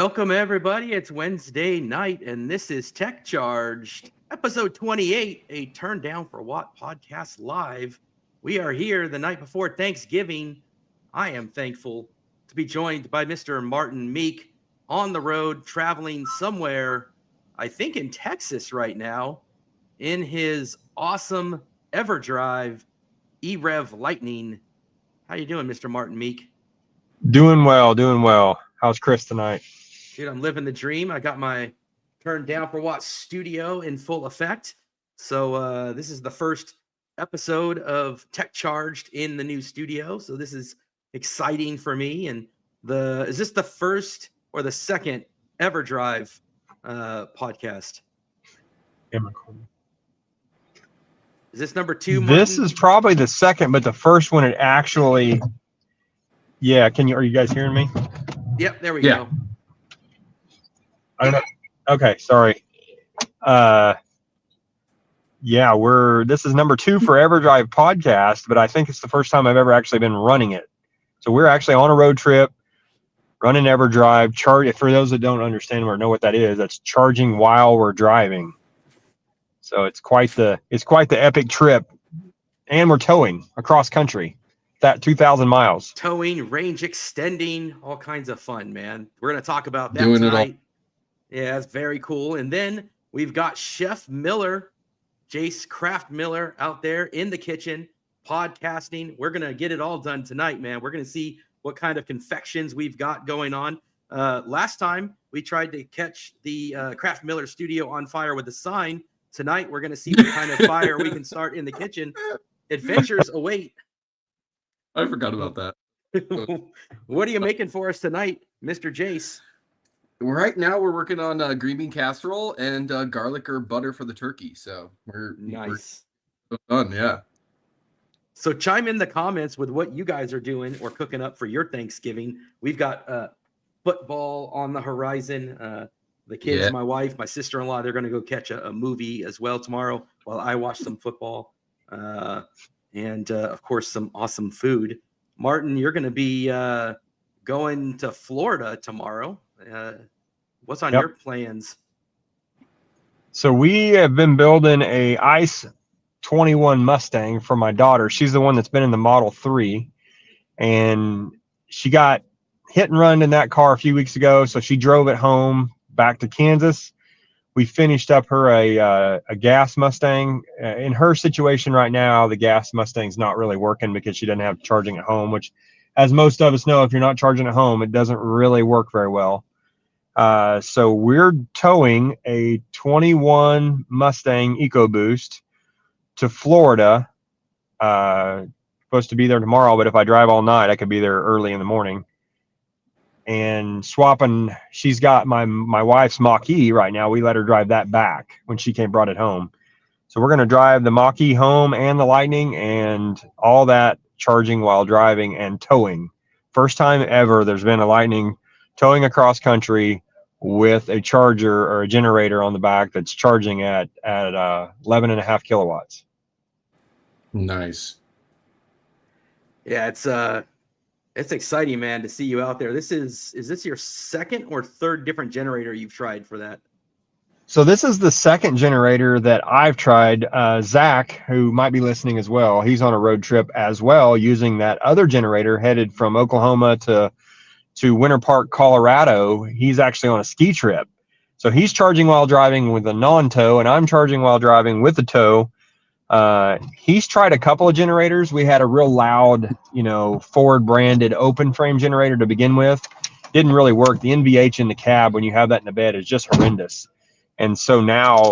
Welcome, everybody. It's Wednesday night, and this is Tech Charged, episode 28, a Turn Down for What podcast live. We are here the night before Thanksgiving. I am thankful to be joined by Mr. Martin Meek on the road, traveling somewhere, I think in Texas right now, in his awesome Everdrive EREV Lightning. How you doing, Mr. Martin Meek? Doing well. How's Chris tonight? Dude, I'm living the dream. I got my Turn Down for What studio in full effect. So this is the first episode of Tech Charged in the new studio. So this is exciting for me. And is this the first or the second Everdrive podcast? Is this number 2? This is probably the second, but the first one it actually. Yeah, are you guys hearing me? Yep, there we go. I don't know. Okay, sorry. This is number 2 for Everdrive podcast, but I think it's the first time I've ever actually been running it. So we're actually on a road trip, running Everdrive. For those that don't understand or know what that is, that's charging while we're driving. So it's quite the epic trip, and we're towing across country. That 2,000 miles. Towing, range extending, all kinds of fun, man. We're going to talk about that tonight. Yeah, it's very cool. And then we've got Chef Miller, Jace Kraft Miller, out there in the kitchen, podcasting. We're going to get it all done tonight, man. We're going to see what kind of confections we've got going on. Last time, we tried to catch the Kraft Miller studio on fire with a sign. Tonight, we're going to see what kind of fire we can start in the kitchen. Adventures await. I forgot about that. What are you making for us tonight, Mr. Jace? Right now, we're working on green bean casserole and garlic or butter for the turkey. So we're done. Yeah. So chime in the comments with what you guys are doing or cooking up for your Thanksgiving. We've got football on the horizon. The kids, my wife, my sister-in-law, they're going to go catch a movie as well tomorrow while I watch some football. And of course, some awesome food. Martin, you're going to be going to Florida tomorrow. What's on your plans? So we have been building a ICE 21 Mustang for my daughter. She's the one that's been in the Model 3, and she got hit and run in that car a few weeks ago. So she drove it home back to Kansas. We finished up her a gas Mustang. In her situation right now, the gas Mustang's not really working because she doesn't have charging at home, which, as most of us know, if you're not charging at home, it doesn't really work very well. So we're towing a 21 Mustang EcoBoost to Florida. Supposed to be there tomorrow, but if I drive all night, I could be there early in the morning. And swapping, she's got my wife's Mach-E right now. We let her drive that back when she brought it home. So we're going to drive the Mach-E home and the Lightning and all that charging while driving and towing. First time ever there's been a Lightning towing across country with a charger or a generator on the back that's charging at 11.5 kilowatts. Nice. Yeah, it's exciting, man, to see you out there. Is this your second or third different generator you've tried for that? So this is the second generator that I've tried. Zach, who might be listening as well, he's on a road trip as well using that other generator headed from Oklahoma to Winter Park, Colorado. He's actually on a ski trip. So he's charging while driving with a non-tow, and I'm charging while driving with the tow. He's tried a couple of generators. We had a real loud, Ford branded open frame generator to begin with. Didn't really work. The NVH in the cab when you have that in the bed is just horrendous. And so now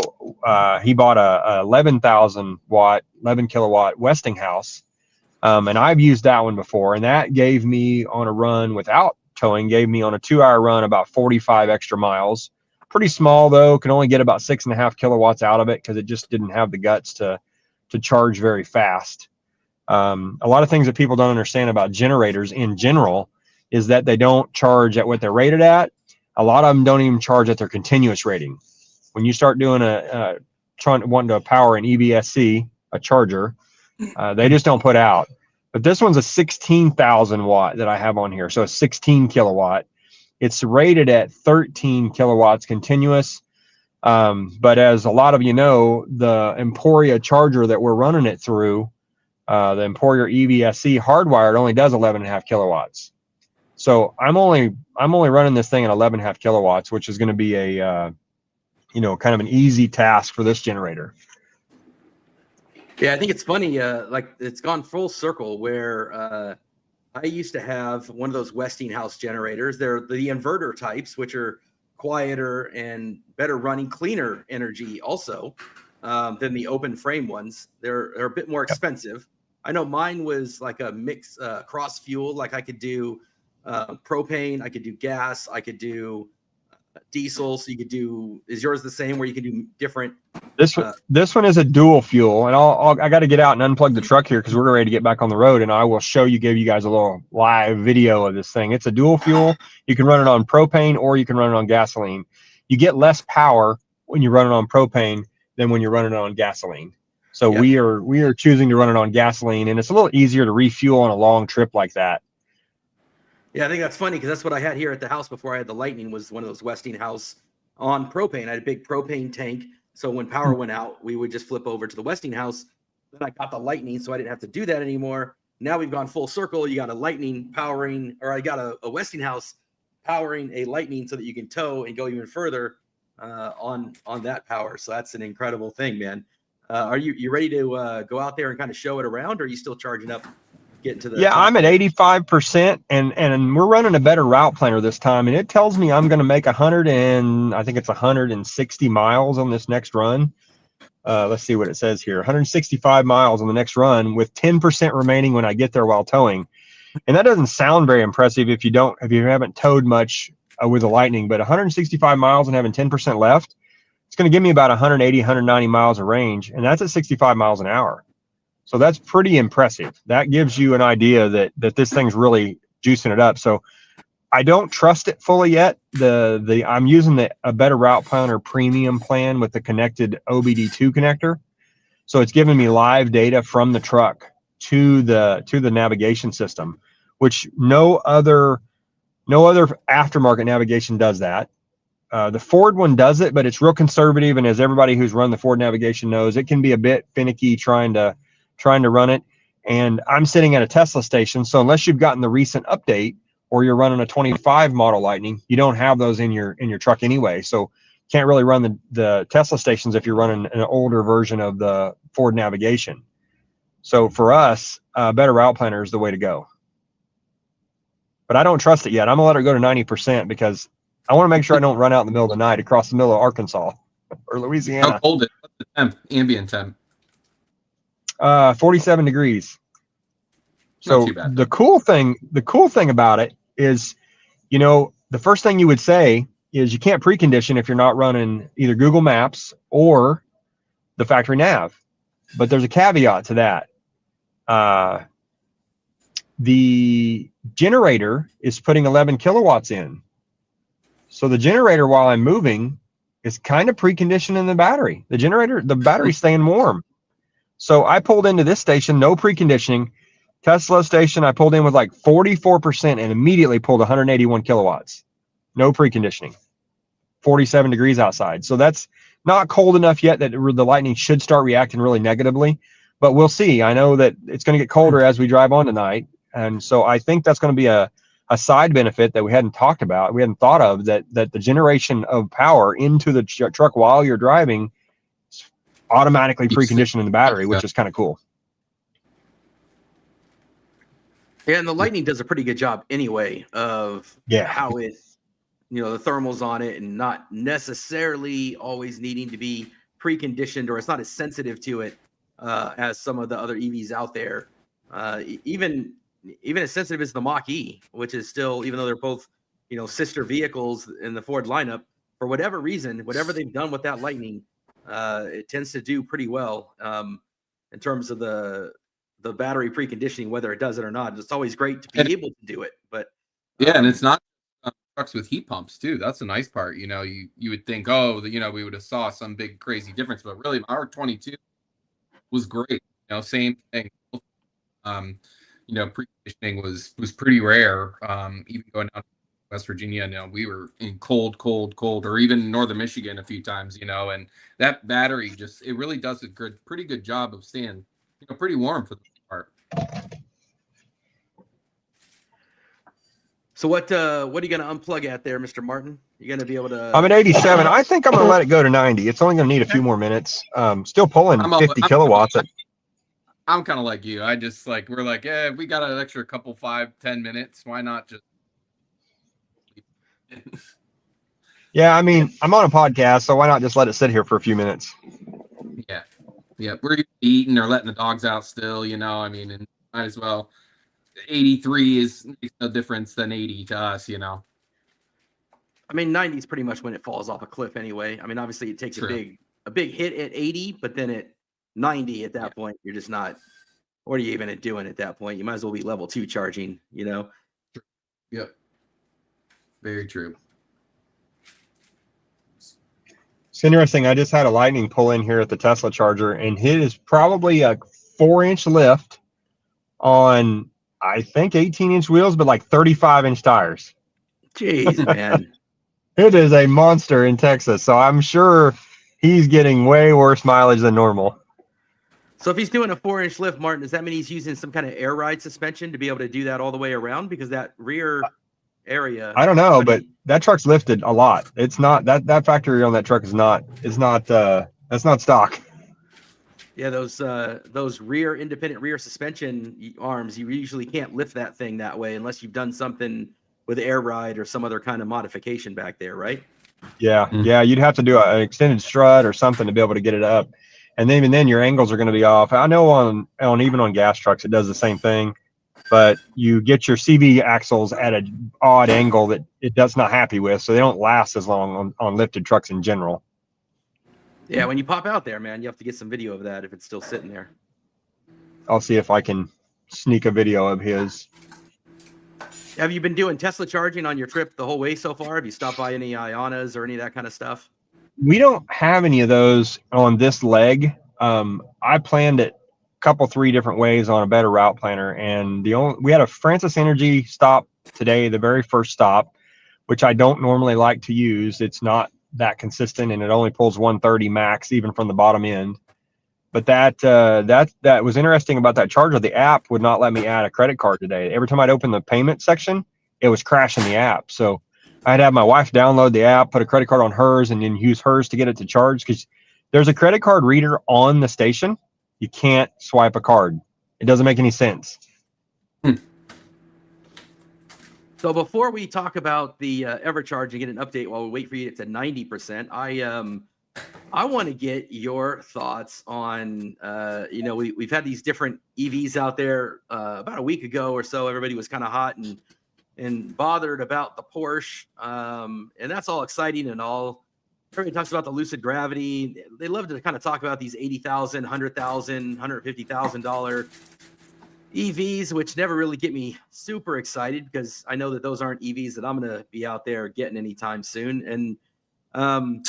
he bought a 11,000 watt, 11 kilowatt Westinghouse. And I've used that one before, and that gave me on a run without towing, gave me on a 2-hour run about 45 extra miles. Pretty small though, can only get about 6.5 kilowatts out of it because it just didn't have the guts to charge very fast. A lot of things that people don't understand about generators in general is that they don't charge at what they're rated at. A lot of them don't even charge at their continuous rating. When you start doing wanting to power an EBSC, a charger, they just don't put out. But this one's a 16,000 watt that I have on here. So a 16 kilowatt. It's rated at 13 kilowatts continuous. But as a lot of you know, the Emporia charger that we're running it through, the Emporia EVSE hardwired, only does 11.5 kilowatts. So I'm only running this thing at 11.5 kilowatts, which is going to be a kind of an easy task for this generator. Yeah, I think it's funny. Like it's gone full circle where I used to have one of those Westinghouse generators. They're the inverter types, which are quieter and better running, cleaner energy also than the open frame ones. They're a bit more expensive. I know mine was like a mix cross fuel. Like I could do propane, I could do gas, I could do diesel. So you could do, is yours the same where you can do different? This one is a dual fuel, and I got to get out and unplug the truck here because we're ready to get back on the road, and I will give you guys a little live video of this thing. It's a dual fuel. You can run it on propane or you can run it on gasoline. You get less power when you run it on propane than when you're running it on gasoline. So we are choosing to run it on gasoline, and it's a little easier to refuel on a long trip like that. Yeah, I think that's funny because that's what I had here at the house before I had the Lightning, was one of those Westinghouse on propane. I had a big propane tank. So when power went out, we would just flip over to the Westinghouse. Then I got the Lightning, so I didn't have to do that anymore. Now we've gone full circle. You got a Lightning powering, or I got a Westinghouse powering a Lightning so that you can tow and go even further on that power. So that's an incredible thing, man. Are you ready to go out there and kind of show it around, or are you still charging up? Getting to the yeah, I'm at 85%, and we're running a better route planner this time, and it tells me I'm going to make 160 miles on this next run. Let's see what it says here. 165 miles on the next run with 10% remaining when I get there while towing. And that doesn't sound very impressive if you haven't towed much with a Lightning, but 165 miles and having 10% left, it's going to give me about 180, 190 miles of range, and that's at 65 miles an hour. So that's pretty impressive. That gives you an idea that this thing's really juicing it up. So I don't trust it fully yet. I'm using a Better Route Planner premium plan with the connected OBD2 connector. So it's giving me live data from the truck to the navigation system, which no other aftermarket navigation does that. The Ford one does it, but it's real conservative, and as everybody who's run the Ford navigation knows, it can be a bit finicky trying to run it. And I'm sitting at a Tesla station, so unless you've gotten the recent update or you're running a 25 model Lightning, you don't have those in your truck anyway. So can't really run the Tesla stations if you're running an older version of the Ford navigation. So for us, Better Route Planner is the way to go. But I don't trust it yet. I'm gonna let it go to 90% because I want to make sure I don't run out in the middle of the night across the middle of Arkansas or Louisiana. How cold is it? What's the temp? Ambient temp? 47 degrees. So the cool thing about it is, the first thing you would say is you can't precondition if you're not running either Google Maps or the factory nav. But there's a caveat to that. The generator is putting 11 kilowatts in. So the generator, while I'm moving, is kind of preconditioning the battery. The battery's staying warm. So I pulled into this station, no preconditioning. Tesla station, I pulled in with like 44% and immediately pulled 181 kilowatts. No preconditioning. 47 degrees outside. So that's not cold enough yet that the Lightning should start reacting really negatively, but we'll see. I know that it's going to get colder as we drive on tonight. And so I think that's going to be a side benefit that we hadn't talked about. We hadn't thought of that the generation of power into the truck while you're driving is automatically preconditioning the battery, which is kind of cool. Yeah, and the Lightning does a pretty good job anyway of how it, the thermals on it, and not necessarily always needing to be preconditioned, or it's not as sensitive to it as some of the other EVs out there. Even as sensitive as the Mach-E, which is still, even though they're both, sister vehicles in the Ford lineup, for whatever reason, whatever they've done with that Lightning, it tends to do pretty well in terms of the battery preconditioning, whether it does it or not. It's always great to be able to do it, but and it's not trucks with heat pumps too. That's the nice part. You would think, we would have saw some big crazy difference, but really, our 22 was great. Same thing. Preconditioning was pretty rare. Even going down West Virginia. You know, we were in cold, or even northern Michigan a few times, you know, and that battery just, it really does a pretty good job of staying, you know, pretty warm for the most part. So what are you going to unplug at there, Mr. Martin? You going to be able to? I'm at 87. I think I'm going to let it go to 90. It's only going to need a few more minutes. Still pulling 50 kilowatts. I'm kind of like you. I just like, we're like, yeah, we got an extra couple 5-10 minutes. Why not just? Yeah, I mean, I'm on a podcast, so why not just let it sit here for a few minutes? Yeah. We're eating or letting the dogs out still, you know. I mean, and might as well. 83 makes no difference than 80 to us, you know. I mean, 90 is pretty much when it falls off a cliff anyway. I mean, obviously it takes a big hit at 80, but then at 90 at that point, you're just not. What are you even doing at that point? You might as well be level 2 charging, you know. Yep. Very true. It's interesting. I just had a lightning pull in here at the Tesla charger, and it is probably a 4-inch lift on, I think, 18-inch wheels, but like 35-inch tires. Jeez, man. It is a monster in Texas, so I'm sure he's getting way worse mileage than normal. So if he's doing a 4-inch lift, Martin, does that mean he's using some kind of air ride suspension to be able to do that all the way around? Because that rear area, I don't know, but that truck's lifted a lot. It's not that factory on that truck is not that's not stock. Yeah, those rear independent rear suspension arms, you usually can't lift that thing that way unless you've done something with air ride or some other kind of modification back there, right? Yeah, yeah, you'd have to do an extended strut or something to be able to get it up, and even then your angles are going to be off. I know on even on gas trucks it does the same thing, but you get your CV axles at an odd angle that it does not happy with, so they don't last as long on lifted trucks in general. Yeah, when you pop out there, man, you have to get some video of that if it's still sitting there. I'll see if I can sneak a video of his. Have you been doing Tesla charging on your trip the whole way so far? Have you stopped by any Ionas or any of that kind of stuff? We don't have any of those on this leg. I planned it a couple, 3 different ways on a better route planner, and we had a Francis Energy stop today, the very first stop, which I don't normally like to use. It's not that consistent, and it only pulls 130 max, even from the bottom end. But that was interesting about that charger. The app would not let me add a credit card today. Every time I'd open the payment section, it was crashing the app. So I'd have my wife download the app, put a credit card on hers, and then use hers to get it to charge, because there's a credit card reader on the station. You can't swipe a card. It doesn't make any sense. So before we talk about the Evercharge and get an update while we wait for you to 90%, I want to get your thoughts on, we've had these different EVs out there about a week ago or so. Everybody was kind of hot and bothered about the Porsche. And that's all exciting and all. Everybody talks about the Lucid Gravity. They love to kind of talk about these $80,000, $100,000, $150,000 EVs, which never really get me super excited because I know that those aren't EVs that I'm going to be out there getting anytime soon. And $90,000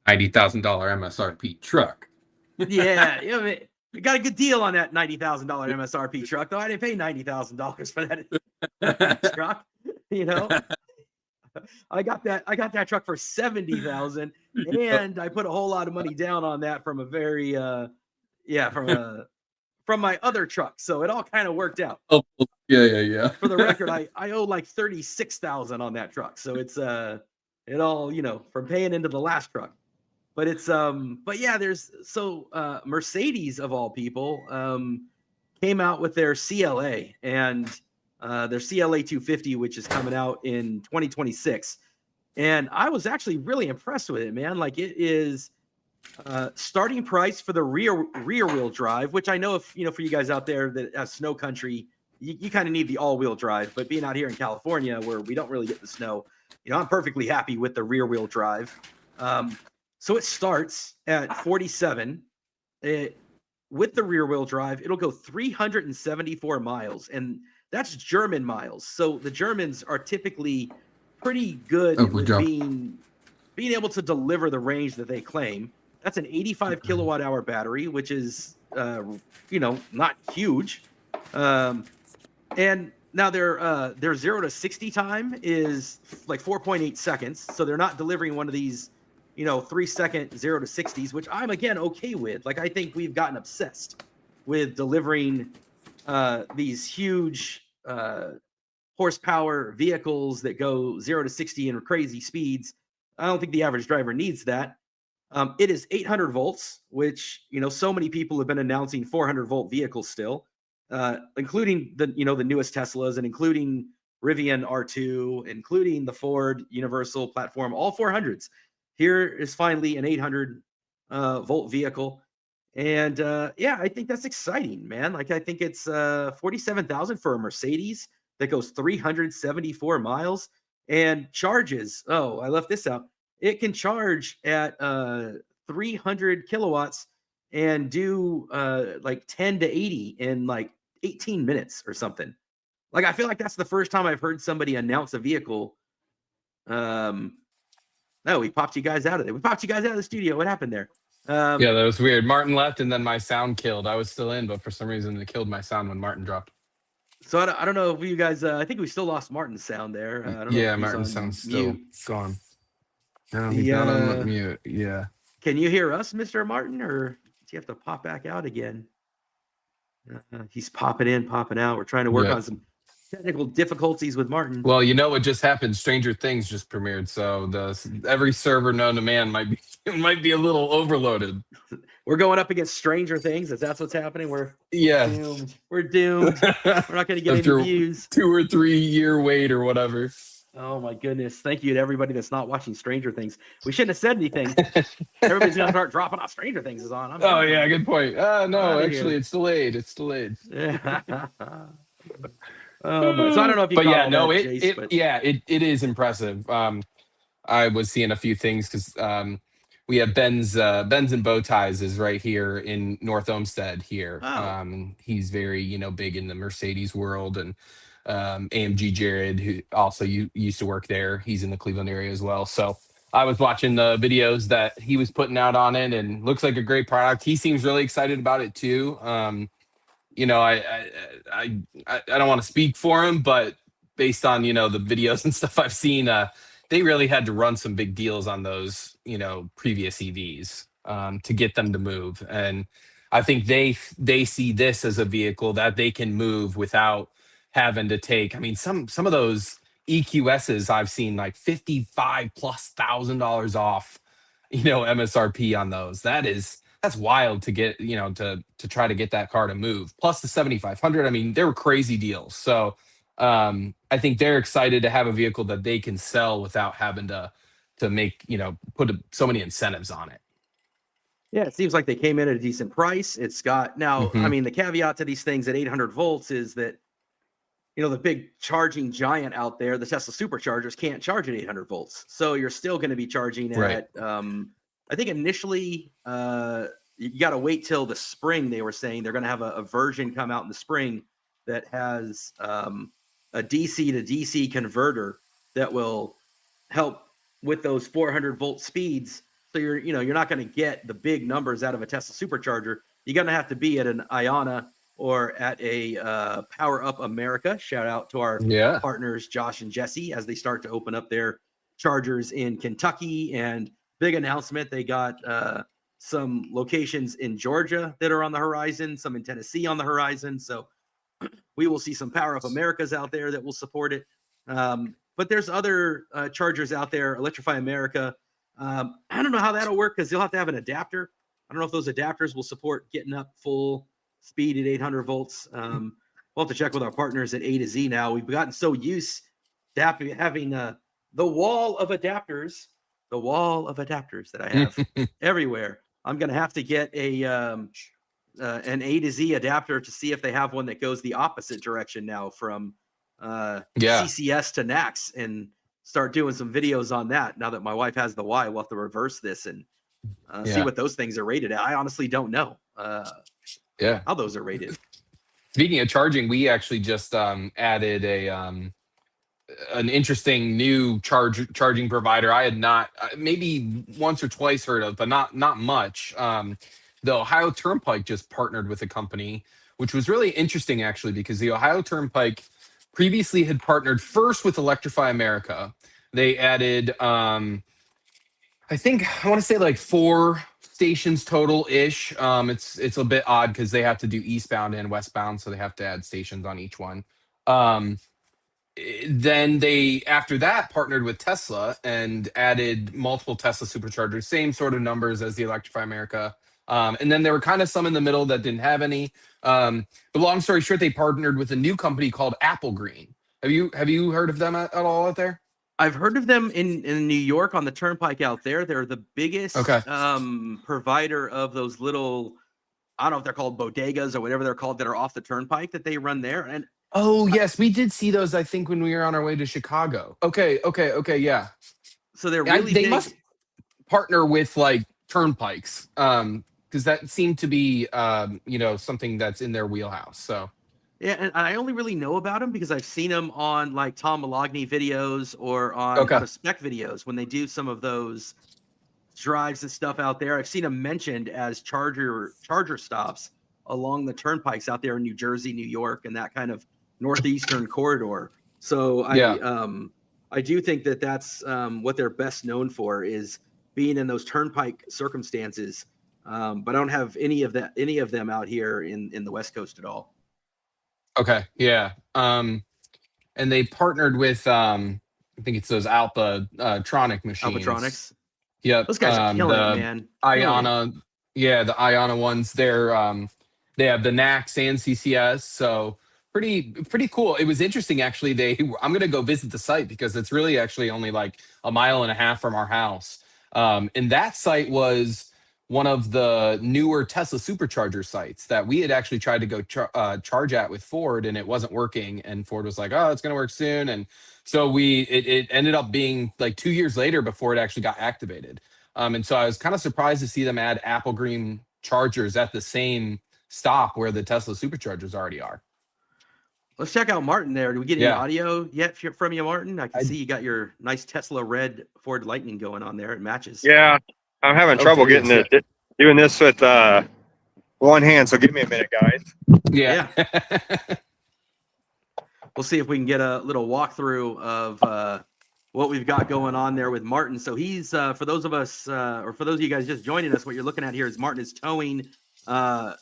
MSRP truck. Yeah, we got a good deal on that $90,000 MSRP truck, though. I didn't pay $90,000 for that truck. You know, I got that truck for $70,000, and I put a whole lot of money down on that from a very from my other truck. So it all kind of worked out. Oh, yeah. For the record, I owe like $36,000 on that truck. So it's it all, from paying into the last truck. But it's Mercedes of all people came out with their CLA and their CLA 250, which is coming out in 2026. And I was actually really impressed with it, man. Like, it is starting price for the rear wheel drive, which I know if for you guys out there that have snow country, you kind of need the all wheel drive. But being out here in California where we don't really get the snow, I'm perfectly happy with the rear wheel drive. So it starts at 47. With the rear wheel drive, it'll go 374 miles, and that's German miles. So the Germans are typically pretty good with being able to deliver the range that they claim. That's an 85 kilowatt hour battery, which is not huge. And Now their 0 to 60 time is like 4.8 seconds, so they're not delivering one of these, 3-second 0 to 60s, which I'm again okay with. Like I think we've gotten obsessed with delivering these huge horsepower vehicles that go 0 to 60 in crazy speeds. I don't think the average driver needs that. It is 800 volts, which, so many people have been announcing 400-volt vehicles still, including the newest Teslas and including Rivian R2, including the Ford Universal platform, all 400s. Here is finally an 800 volt vehicle. And I think that's exciting, man. Like, I think it's $47,000 for a Mercedes that goes 374 miles and charges. Oh, I left this out. It can charge at 300 kilowatts and do like 10 to 80 in like 18 minutes or something. Like, I feel like that's the first time I've heard somebody announce a vehicle. No, we popped you guys out of there. We popped you guys out of the studio. What happened there? Yeah, that was weird. Martin left and then my sound killed. I was still in, but for some reason it killed my sound when Martin dropped. So I don't know if you guys, I think we still lost Martin's sound there. I don't know if Martin's sound's still gone. No, he's Yeah. not on mute. Yeah. Can you hear us, Mr. Martin, or do you have to pop back out again? He's popping in, popping out. We're trying to work on some technical difficulties with Martin. Well, what just happened? Stranger Things just premiered, so every server known to man might be a little overloaded. We're going up against Stranger Things. That's what's happening. We're doomed. We're doomed. We're not going to get any views. 2 or 3 year wait or whatever. Oh my goodness! Thank you to everybody that's not watching Stranger Things. We shouldn't have said anything. Everybody's gonna start dropping off. Stranger Things is on. Yeah, good point. No, actually, it's delayed. It's delayed. Yeah. So I don't know if you. But yeah, no, it is impressive. I was seeing a few things because we have Ben's and Bow Ties is right here in North Olmsted here. Oh. He's very big in the Mercedes world, and AMG Jared, who also used to work there, he's in the Cleveland area as well. So I was watching the videos that he was putting out on it, and looks like a great product. He seems really excited about it too. I don't want to speak for him, but based on the videos and stuff I've seen, they really had to run some big deals on those previous EVs to get them to move. And I think they see this as a vehicle that they can move without having to take. I mean, some of those EQSs I've seen like $55,000+ off, MSRP on those. That's wild to get, to try to get that car to move. Plus the 7,500. I mean, they were crazy deals. So I think they're excited to have a vehicle that they can sell without having to make, put so many incentives on it. Yeah, it seems like they came in at a decent price. It's got now. I mean, the caveat to these things at 800 volts is that the big charging giant out there, the Tesla superchargers, can't charge at 800 volts. So you're still going to be charging at, I think initially, you got to wait till the spring. They were saying they're going to have a version come out in the spring that has a DC to DC converter that will help with those 400 volt speeds. So you're not going to get the big numbers out of a Tesla supercharger. You're going to have to be at an Iona or at a Power Up America. Shout out to our partners, Josh and Jesse, as they start to open up their chargers in Kentucky. And big announcement, they got some locations in Georgia that are on the horizon, some in Tennessee on the horizon. So we will see some Power Up Americas out there that will support it. But there's other chargers out there, Electrify America. I don't know how that'll work because you'll have to have an adapter. I don't know if those adapters will support getting up full speed at 800 volts. We'll have to check with our partners at A to Z now. We've gotten so used to having the wall of adapters that I have everywhere. I'm going to have to get an A to Z adapter to see if they have one that goes the opposite direction now from CCS to NACS, and start doing some videos on that. Now that my wife has the Y, we'll have to reverse this and see what those things are rated at. I honestly don't know how those are rated. Speaking of charging, we actually just added an interesting new charging provider I had not maybe once or twice heard of, but not much. The Ohio Turnpike just partnered with a company, which was really interesting actually, because the Ohio Turnpike previously had partnered first with Electrify America. They added, I want to say like 4 stations total ish. It's a bit odd because they have to do eastbound and westbound, so they have to add stations on each one. Then they, after that, partnered with Tesla and added multiple Tesla superchargers, same sort of numbers as the Electrify America. And then there were kind of some in the middle that didn't have any. But long story short, they partnered with a new company called Apple Green. Have you heard of them at all out there? I've heard of them in New York on the turnpike out there. They're the biggest provider of those little, I don't know if they're called bodegas or whatever they're called, that are off the turnpike that they run there. And oh yes, we did see those, I think, when we were on our way to Chicago. Okay, yeah. So they're really they big. must partner with like turnpikes, because that seemed to be something that's in their wheelhouse. So yeah, and I only really know about them because I've seen them on like Tom Malogny videos or on spec videos when they do some of those drives and stuff out there. I've seen them mentioned as charger stops along the turnpikes out there in New Jersey, New York, and that kind of northeastern corridor. So I do think that that's what they're best known for, is being in those turnpike circumstances. But I don't have any of them out here in the West Coast at all. okay, yeah. And they partnered with I think it's those Alpatronic machines. Alpatronics. Yep. Those guys are killing it, man. Iona, yeah, the Iona ones. They have the NACS and CCS, so pretty cool. It was interesting actually. I'm gonna go visit the site because it's really actually only like a mile and a half from our house. And that site was one of the newer Tesla supercharger sites that we had actually tried to go charge at with Ford, and it wasn't working. And Ford was like, "Oh, it's gonna work soon." And so it ended up being like 2 years later before it actually got activated. And so I was kind of surprised to see them add Apple Green chargers at the same stop where the Tesla superchargers already are. Let's check out Martin there. Do we get any audio yet from you, Martin? I can see you got your nice Tesla red Ford Lightning going on there. It matches. Yeah, I'm having trouble doing this with one hand, so give me a minute, guys. Yeah. We'll see if we can get a little walkthrough of what we've got going on there with Martin. So he's, for those of us, or for those of you guys just joining us, what you're looking at here is Martin is towing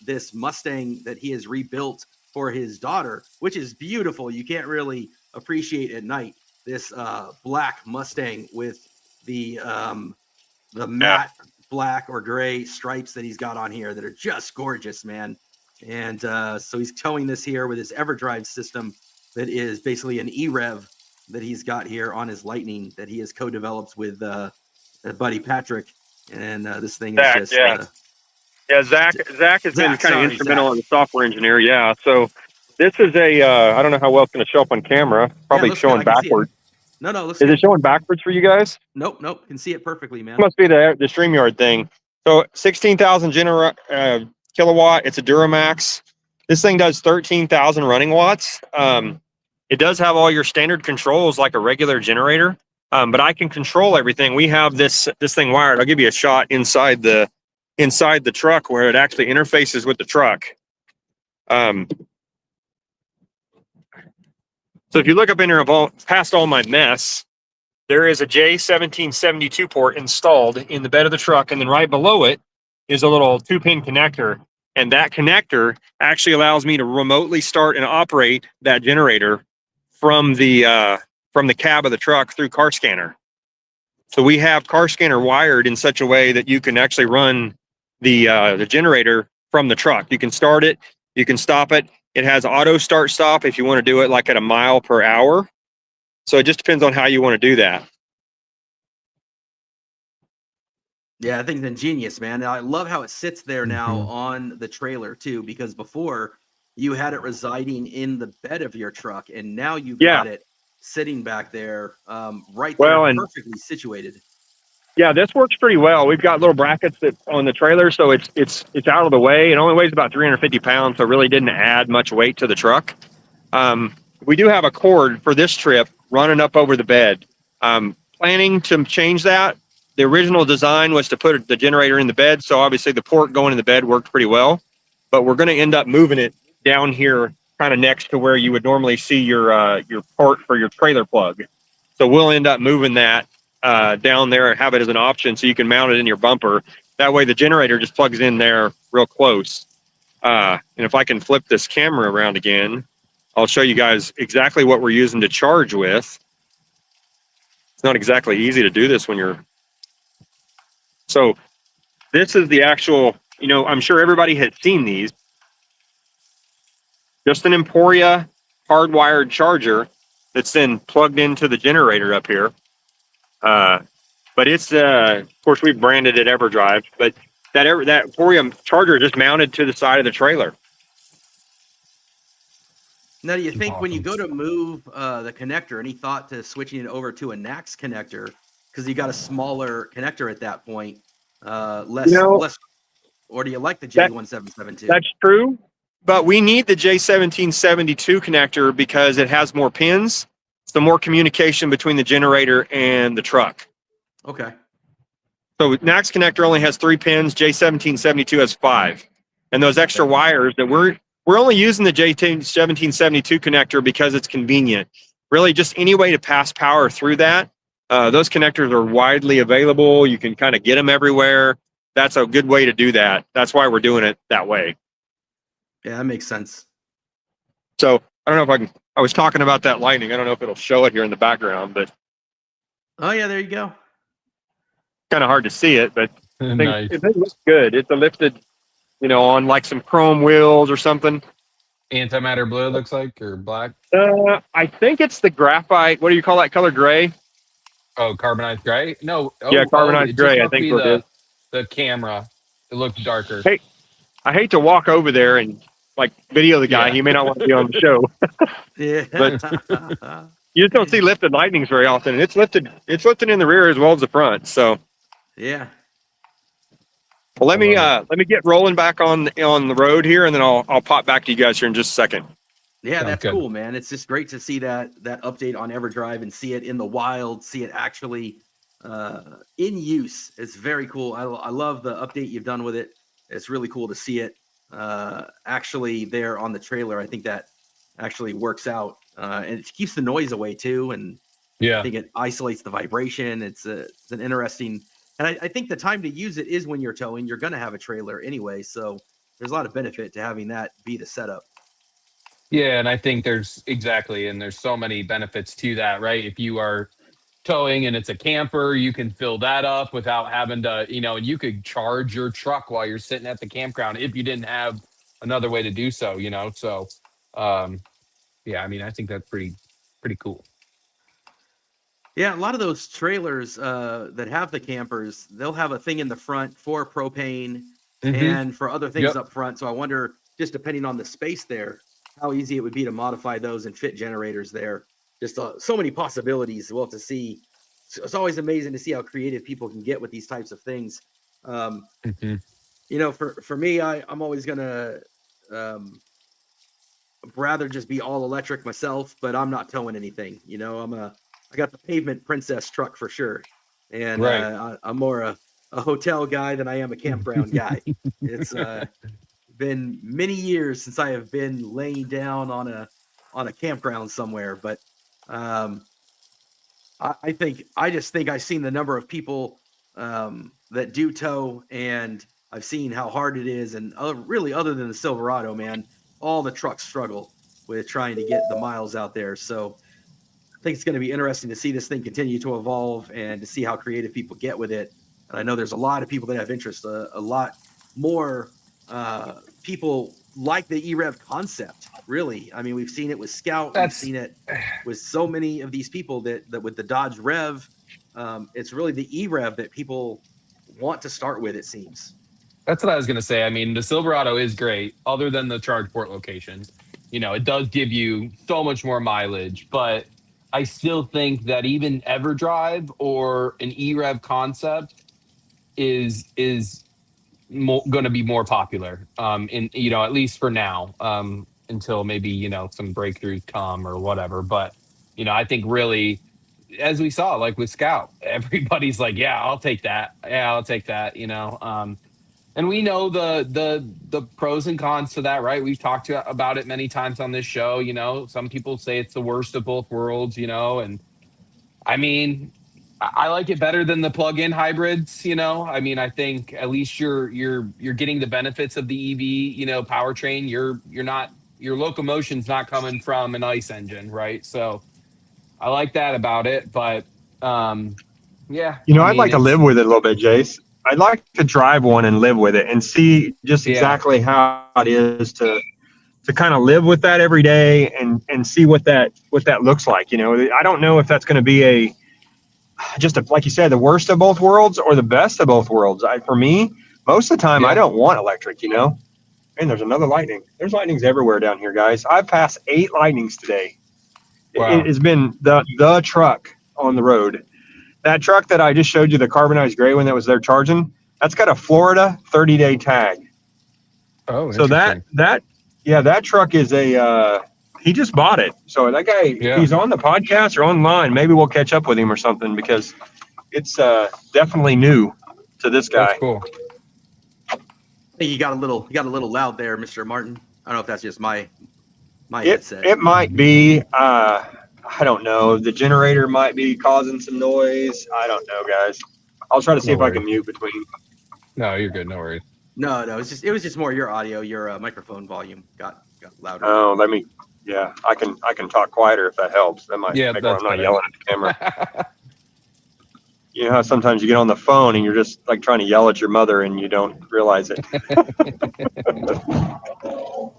this Mustang that he has rebuilt for his daughter, which is beautiful. You can't really appreciate at night this black Mustang with the matte black or gray stripes that he's got on here that are just gorgeous, man. And so he's towing this here with his Everdrive system that is basically an EREV that he's got here on his Lightning that he has co-developed with buddy Patrick. And this thing is just... Zach has been kind of instrumental in the software engineer. Yeah. So this is I don't know how well it's going to show up on camera. Probably showing backwards. No. Is it showing backwards for you guys? Nope. Can see it perfectly, man. It must be the StreamYard thing. So 16,000 kilowatt. It's a Duramax. This thing does 13,000 running watts. It does have all your standard controls like a regular generator, but I can control everything. We have this thing wired. I'll give you a shot inside the truck where it actually interfaces with the truck. So if you look up in here past all my mess, there is a J1772 port installed in the bed of the truck, and then right below it is a little 2-pin connector, and that connector actually allows me to remotely start and operate that generator from the cab of the truck through car scanner. So we have car scanner wired in such a way that you can actually run the generator from the truck. You can start it, you can stop it. It has auto start stop if you want to do it like at a mile per hour. So it just depends on how you want to do that. Yeah, I think it's ingenious, man. I love how it sits there now on the trailer too, because before you had it residing in the bed of your truck, and now you've got it sitting back there, right there, perfectly situated. Yeah, this works pretty well. We've got little brackets on the trailer, so it's out of the way. It only weighs about 350 pounds, so it really didn't add much weight to the truck. We do have a cord for this trip running up over the bed. Planning to change that. The original design was to put the generator in the bed, so obviously the port going in the bed worked pretty well. But we're going to end up moving it down here kind of next to where you would normally see your port for your trailer plug. So we'll end up moving that down there and have it as an option so you can mount it in your bumper. That way the generator just plugs in there real close. And if I can flip this camera around again, I'll show you guys exactly what we're using to charge with. It's not exactly easy to do this when you're... So this is the actual, you know, I'm sure everybody has seen these. Just an Emporia hardwired charger that's then plugged into the generator up here. But it's, of course, we've branded it Everdrive, but that Emporia charger is just mounted to the side of the trailer. Now, do you think when you go to move the connector, any thought to switching it over to a NAX connector? Because you got a smaller connector at that point, less, or do you like the J1772? That's true, but we need the J1772 connector because it has more pins, so more communication between the generator and the truck. Okay. So NAX connector only has 3 pins, J1772 has 5. And those extra wires that we're only using the J1772 connector because it's convenient. Really just any way to pass power through that. Those connectors are widely available. You can kind of get them everywhere. That's a good way to do that. That's why we're doing it that way. Yeah, that makes sense. So I don't know if I was talking about that lightning. I don't know if it'll show it here in the background, but. Oh yeah, there you go. Kind of hard to see it, but Nice. it looks good. It's a lifted, you know, on like some chrome wheels or something. Antimatter blue looks like, or black? I think it's the graphite. What do you call that color? Gray? Oh, carbonized gray? No. Yeah, carbonized gray. I think it is. The camera. It looks darker. Hey, I hate to walk over there and like video the guy. Yeah. He may not want to be on the show. Yeah. But you just don't see lifted lightnings very often. And it's lifted in the rear as well as the front. So yeah. Well, let me get rolling back on the road here, and then I'll pop back to you guys here in just a second. Yeah, Sounds that's good. cool, man. It's just great to see that update on Everdrive and see it in the wild, see it actually in use. It's very cool. I love the update you've done with it. It's really cool to see it actually there on the trailer. I think that actually works out, and it keeps the noise away too. And Yeah. I think it isolates the vibration. It's an interesting. And I think the time to use it is when you're towing. You're going to have a trailer anyway, so there's a lot of benefit to having that be the setup. Yeah, and I think there's so many benefits to that, right? If you are towing and it's a camper, you can fill that up without having to, and you could charge your truck while you're sitting at the campground if you didn't have another way to do so, So, yeah, I mean, I think that's pretty cool. Yeah, a lot of those trailers that have the campers, they'll have a thing in the front for propane and for other things up front. So I wonder, just depending on the space there, how easy it would be to modify those and fit generators there. Just so many possibilities. We'll have to see. It's always amazing to see how creative people can get with these types of things. For me, I'm always gonna rather just be all electric myself, but I'm not towing anything. I got the pavement princess truck for sure, and Right. I'm more a hotel guy than I am a campground guy. It's been many years since I have been laying down on a campground somewhere, but I just think I've seen the number of people that do tow, and I've seen how hard it is, and really other than the Silverado, man, all the trucks struggle with trying to get the miles out there. So I think it's going to be interesting to see this thing continue to evolve and to see how creative people get with it. And I know there's a lot of people that have interest, a lot more people like the EREV concept, really. I mean, we've seen it with Scout. We've seen it with so many of these people that with the Dodge Rev. It's really the EREV that people want to start with, it seems. That's what I was going to say. I mean, the Silverado is great, other than the charge port location. It does give you so much more mileage, but I still think that even Everdrive or an EREV concept is going to be more popular. At least for now, until maybe some breakthroughs come or whatever. But I think really, as we saw, like with Scout, everybody's like, yeah, I'll take that. Yeah, I'll take that. And we know the pros and cons to that, right? We've talked about it many times on this show. Some people say it's the worst of both worlds, and I mean, I like it better than the plug-in hybrids. I mean, I think at least you're getting the benefits of the EV, powertrain. You're not your locomotion's not coming from an ICE engine, right? So I like that about it, but yeah, I I'd mean like to live with it a little bit, Jace. I'd like to drive one and live with it and see just yeah, exactly how it is to kind of live with that every day and see what that looks like. I don't know if that's going to be like you said, the worst of both worlds or the best of both worlds. For me, most of the time, I yeah. don't want electric. And there's another lightning. There's lightnings everywhere down here, guys. I've passed 8 lightnings today. It Wow. has been the truck on the road. That truck that I just showed you, the carbonized gray one that was there charging, that's got a Florida 30-day tag. Oh, So interesting. that truck is he just bought it. So that guy, if Yeah, he's on the podcast or online, maybe we'll catch up with him or something, because it's definitely new to this that's guy. cool. I think you got a little loud there, Mr. Martin. I don't know if that's just my It headset. it might be. I don't know. The generator might be causing some noise. I don't know, guys. I'll try to see No if I worries. can mute between. No, you're good. No worries. No, it was just more your audio, your microphone volume got louder. Oh, let me. Yeah, I can talk quieter if that helps. That might Yeah, make when that's I'm not better. yelling at the camera. You know how sometimes you get on the phone and you're just like trying to yell at your mother and you don't realize it.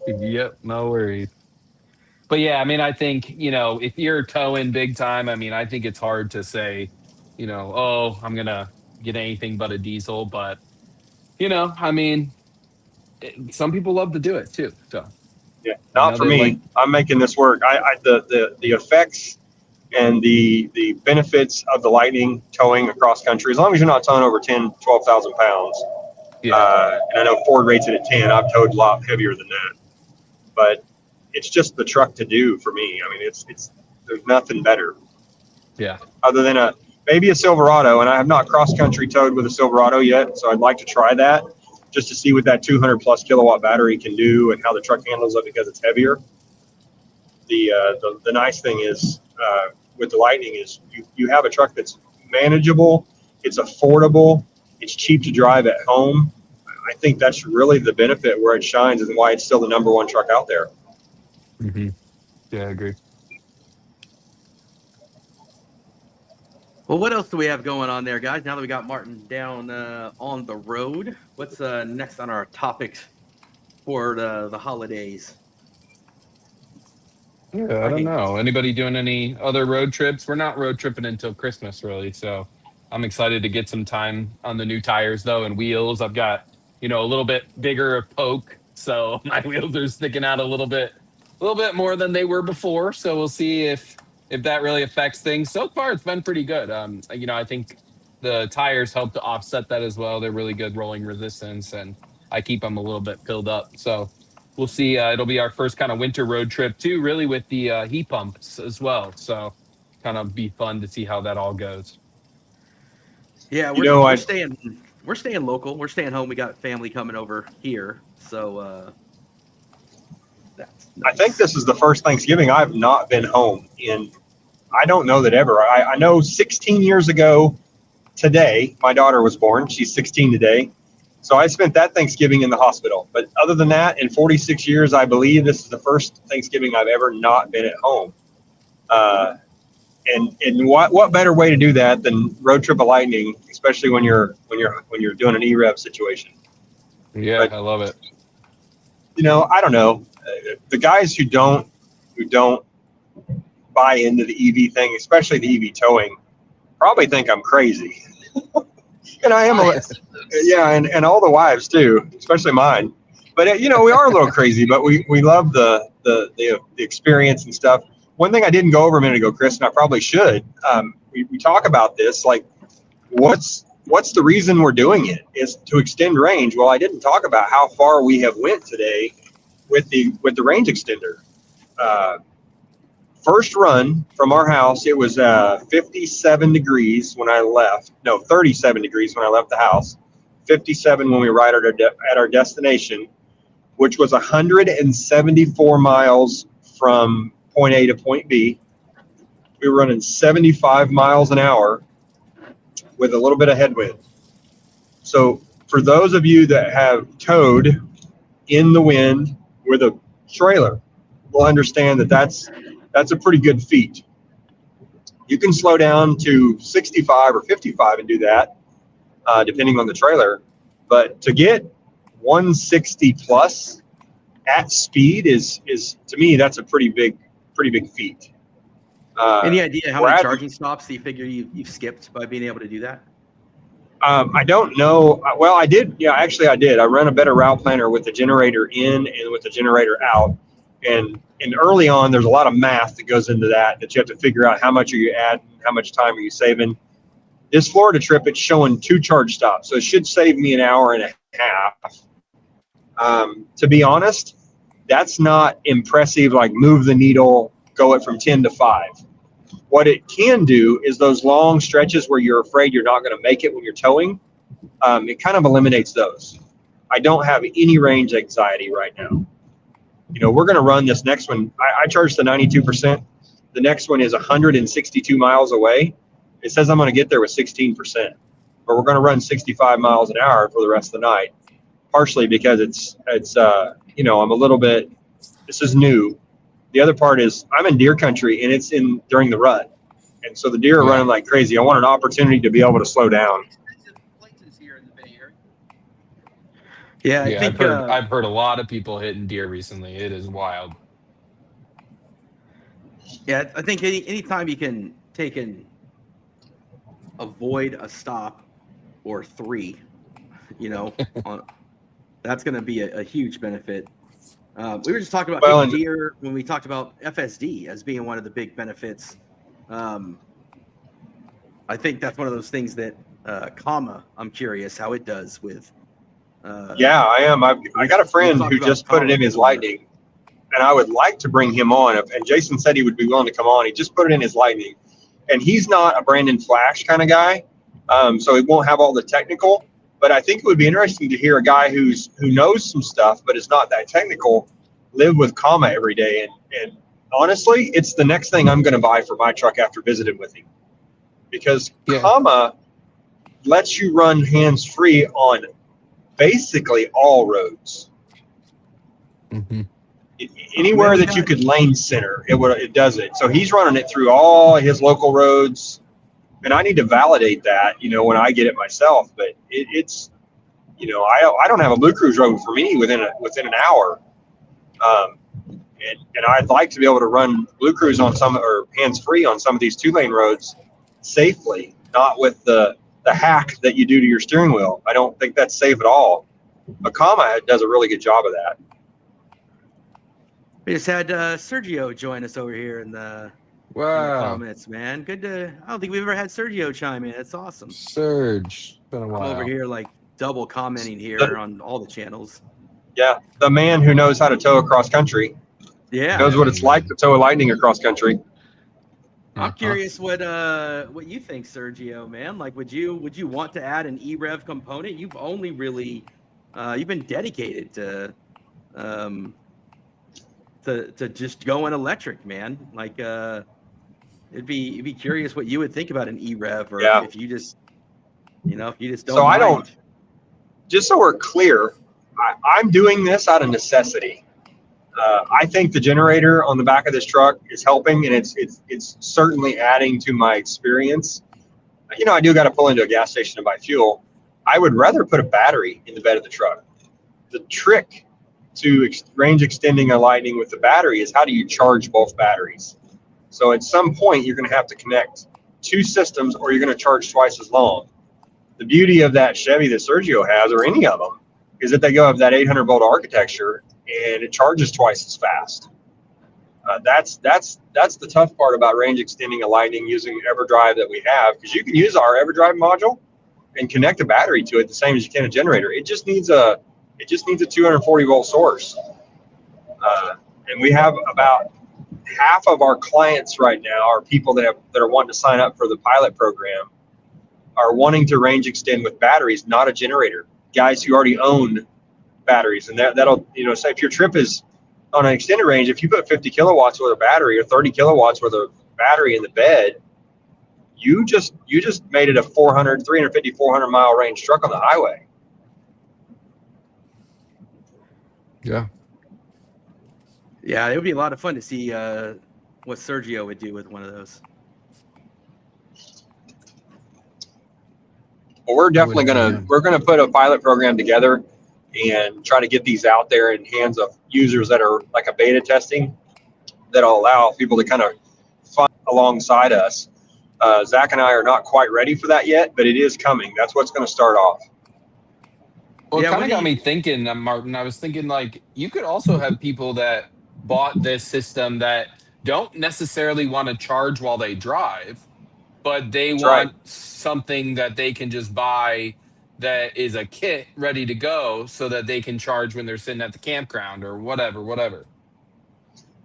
Yep, no worries. But yeah, I mean, I think, if you're towing big time, I mean, I think it's hard to say, oh, I'm gonna get anything but a diesel. But, I mean, some people love to do it too. So Yeah, I not know for they like, me. I'm making this work. The effects and the benefits of the lightning towing across country, as long as you're not towing over 12,000 pounds. yeah, And I know Ford rates it at 10. I've towed a lot heavier than that, but it's just the truck to do for me. I mean, it's there's nothing better yeah. other than maybe a Silverado, and I have not cross country towed with a Silverado yet, so I'd like to try that just to see what that 200 plus kilowatt battery can do and how the truck handles it because it's heavier. The nice thing is with the Lightning is you have a truck that's manageable, it's affordable, it's cheap to drive at home. I think that's really the benefit where it shines and why it's still the number one truck out there. Hmm. Yeah, I agree. Well, what else do we have going on there, guys? Now that we got Martin down on the road, what's next on our topics for the holidays? Yeah, I I don't can know. Anybody doing any other road trips? We're not road tripping until Christmas, really. So I'm excited to get some time on the new tires, though, and wheels. I've got, a little bit bigger of poke, so my wheels are sticking out a little bit more than they were before. So we'll see if that really affects things. So far, it's been pretty good. I think the tires help to offset that as well. They're really good rolling resistance, and I keep them a little bit filled up. So we'll see. It'll be our first kind of winter road trip too, really with the heat pumps as well. So kind of be fun to see how that all goes. Yeah, You know, we're staying local. We're staying home. We got family coming over here, so that's I think nice. this is the first Thanksgiving I've not been home in, I don't know that ever. I know 16 years ago today, my daughter was born. She's 16 today. So I spent that Thanksgiving in the hospital. But other than that, in 46 years, I believe this is the first Thanksgiving I've ever not been at home. Uh, and what better way to do that than road trip a Lightning, especially when you're doing an EREV situation. Yeah, But I love it. I don't know. The guys who don't buy into the EV thing, especially the EV towing, probably think I'm crazy. And I am yeah, and all the wives too, especially mine. But we are a little crazy, but we love the experience and stuff. One thing I didn't go over a minute ago, Chris, and I probably should. We talk about this, like what's the reason we're doing it is to extend range. Well, I didn't talk about how far we have went today with the range extender. Uh, First run from our house, it was 57 degrees when I left. No, 37 degrees when I left the house. 57 when we arrived at our destination, which was 174 miles from point A to point B. We were running 75 miles an hour with a little bit of headwind. So for those of you that have towed in the wind with a trailer, will understand that that's a pretty good feat. You can slow down to 65 or 55 and do that, depending on the trailer. But to get 160 plus at speed is to me, that's a pretty big feat. Any idea how many charging stops do you figure you've skipped by being able to do that? I don't know. Well, I did. Yeah, actually, I did. I run a better route planner with the generator in and with the generator out. And early on, there's a lot of math that goes into that you have to figure out how much are you adding, how much time are you saving. This Florida trip, it's showing 2 charge stops, so it should save me an hour and a half. To be honest, that's not impressive, like move the needle, go it from 10 to 5. What it can do is those long stretches where you're afraid you're not going to make it when you're towing, it kind of eliminates those. I don't have any range anxiety right now. You know, we're going to run this next one. I charged the 92%. The next one is 162 miles away. It says I'm going to get there with 16%, but we're going to run 65 miles an hour for the rest of the night, partially because it's you know, I'm a little bit, this is new. The other part is I'm in deer country and it's during the rut. And so the deer are running like crazy. I want an opportunity to be able to slow down. Yeah, I think I've heard a lot of people hitting deer recently. It is wild. Yeah, I think anytime you can take and avoid a stop or 3, you know, that's going to be a huge benefit. We were just talking about hitting deer when we talked about FSD as being one of the big benefits. I think that's one of those things that I'm curious how it does with. Yeah, I am. I got a friend who just put it in his Lightning, and I would like to bring him on. And Jason said he would be willing to come on. He just put it in his Lightning, and he's not a Brandon Flash kind of guy, so he won't have all the technical. But I think it would be interesting to hear a guy who knows some stuff but is not that technical live with Kama every day. And honestly, it's the next thing I'm going to buy for my truck after visiting with him, because Kama lets you run hands-free on basically all roads. Mm-hmm. Anywhere that you could lane center, it does it. So he's running it through all his local roads, and I need to validate that, you know, when I get it myself. But it's, you know, I don't have a Blue Cruise road for me within an hour, and I'd like to be able to run Blue Cruise on some, or hands free on some of these 2-lane roads safely, not with the hack that you do to your steering wheel. I don't think that's safe at all. But Kama does a really good job of that. We just had Sergio join us over here in the comments, man. Good to. I don't think we've ever had Sergio chime in. That's awesome. Serge, been a while. I'm over here like double commenting here on all the channels. Yeah, the man who knows how to tow across country. Yeah, knows what it's like to tow a Lightning across country. I'm curious what you think, Sergio, man. Like, would you want to add an EREV component? You've only really you've been dedicated to just going electric, man. Like, it'd be curious what you would think about an EREV, or if you just, you know, if you just don't. So I don't. Just so we're clear, I'm doing this out of necessity. I think the generator on the back of this truck is helping, and it's certainly adding to my experience. You know, I do got to pull into a gas station to buy fuel. I would rather put a battery in the bed of the truck. The trick to range extending a Lightning with the battery is, how do you charge both batteries? So at some point, you're going to have to connect 2 systems, or you're going to charge twice as long. The beauty of that Chevy that Sergio has, or any of them, is that they go of that 800-volt architecture, and it charges twice as fast. That's the tough part about range extending a Lightning using Everdrive that we have, because you can use our Everdrive module and connect a battery to it the same as you can a generator. It just needs a 240-volt source. And we have about half of our clients right now are people that are wanting to sign up for the pilot program, are wanting to range extend with batteries, not a generator. guys who already own batteries, and that'll, say if your trip is on an extended range, if you put 50 kilowatts worth of battery or 30 kilowatts worth of battery in the bed, you just made it a 350, 400 mile range truck on the highway. Yeah. Yeah, it would be a lot of fun to see what Sergio would do with one of those. Well, we're definitely we're gonna put a pilot program together and try to get these out there in hands of users that are like a beta testing that'll allow people to kind of fun alongside us. Zach and I are not quite ready for that yet, but it is coming. That's what's going to start off. Well, Yeah, it kind of got me thinking, Martin. I was thinking, like, you could also have people that bought this system that don't necessarily want to charge while they drive, but they That's want right. something that they can just buy that is a kit ready to go so that they can charge when they're sitting at the campground or whatever.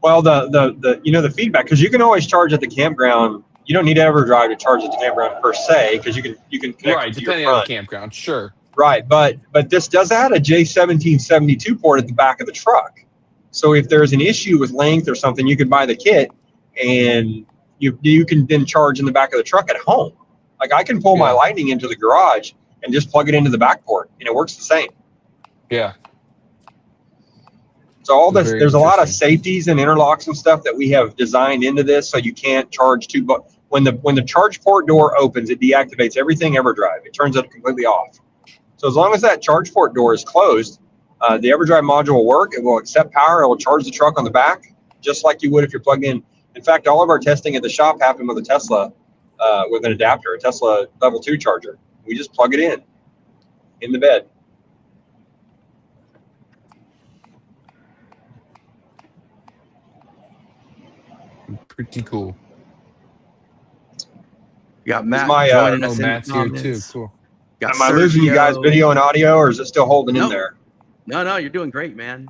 Well, the feedback, because you can always charge at the campground. You don't need Everdrive to charge at the campground per se, because you can connect Right, it to your depending on the front. campground, sure. Right, but this does add a J1772 port at the back of the truck. So if there's an issue with length or something, you could buy the kit, and you can then charge in the back of the truck at home. Like I can pull my Lightning into the garage and just plug it into the back port, and it works the same. Yeah. So all this, there's a lot of safeties and interlocks and stuff that we have designed into this, so you can't charge too. But when the charge port door opens, it deactivates everything Everdrive. It turns it completely off. So as long as that charge port door is closed, the Everdrive module will work. It will accept power. It will charge the truck on the back, just like you would if you're plugged in. In fact, all of our testing at the shop happened with a Tesla, with an adapter, a Tesla level 2 charger. We just plug it in the bed. Pretty cool. We got Matt joining us. Matt's here too. Cool. Am I losing you guys video and audio, or is it still holding in there? No, you're doing great, man.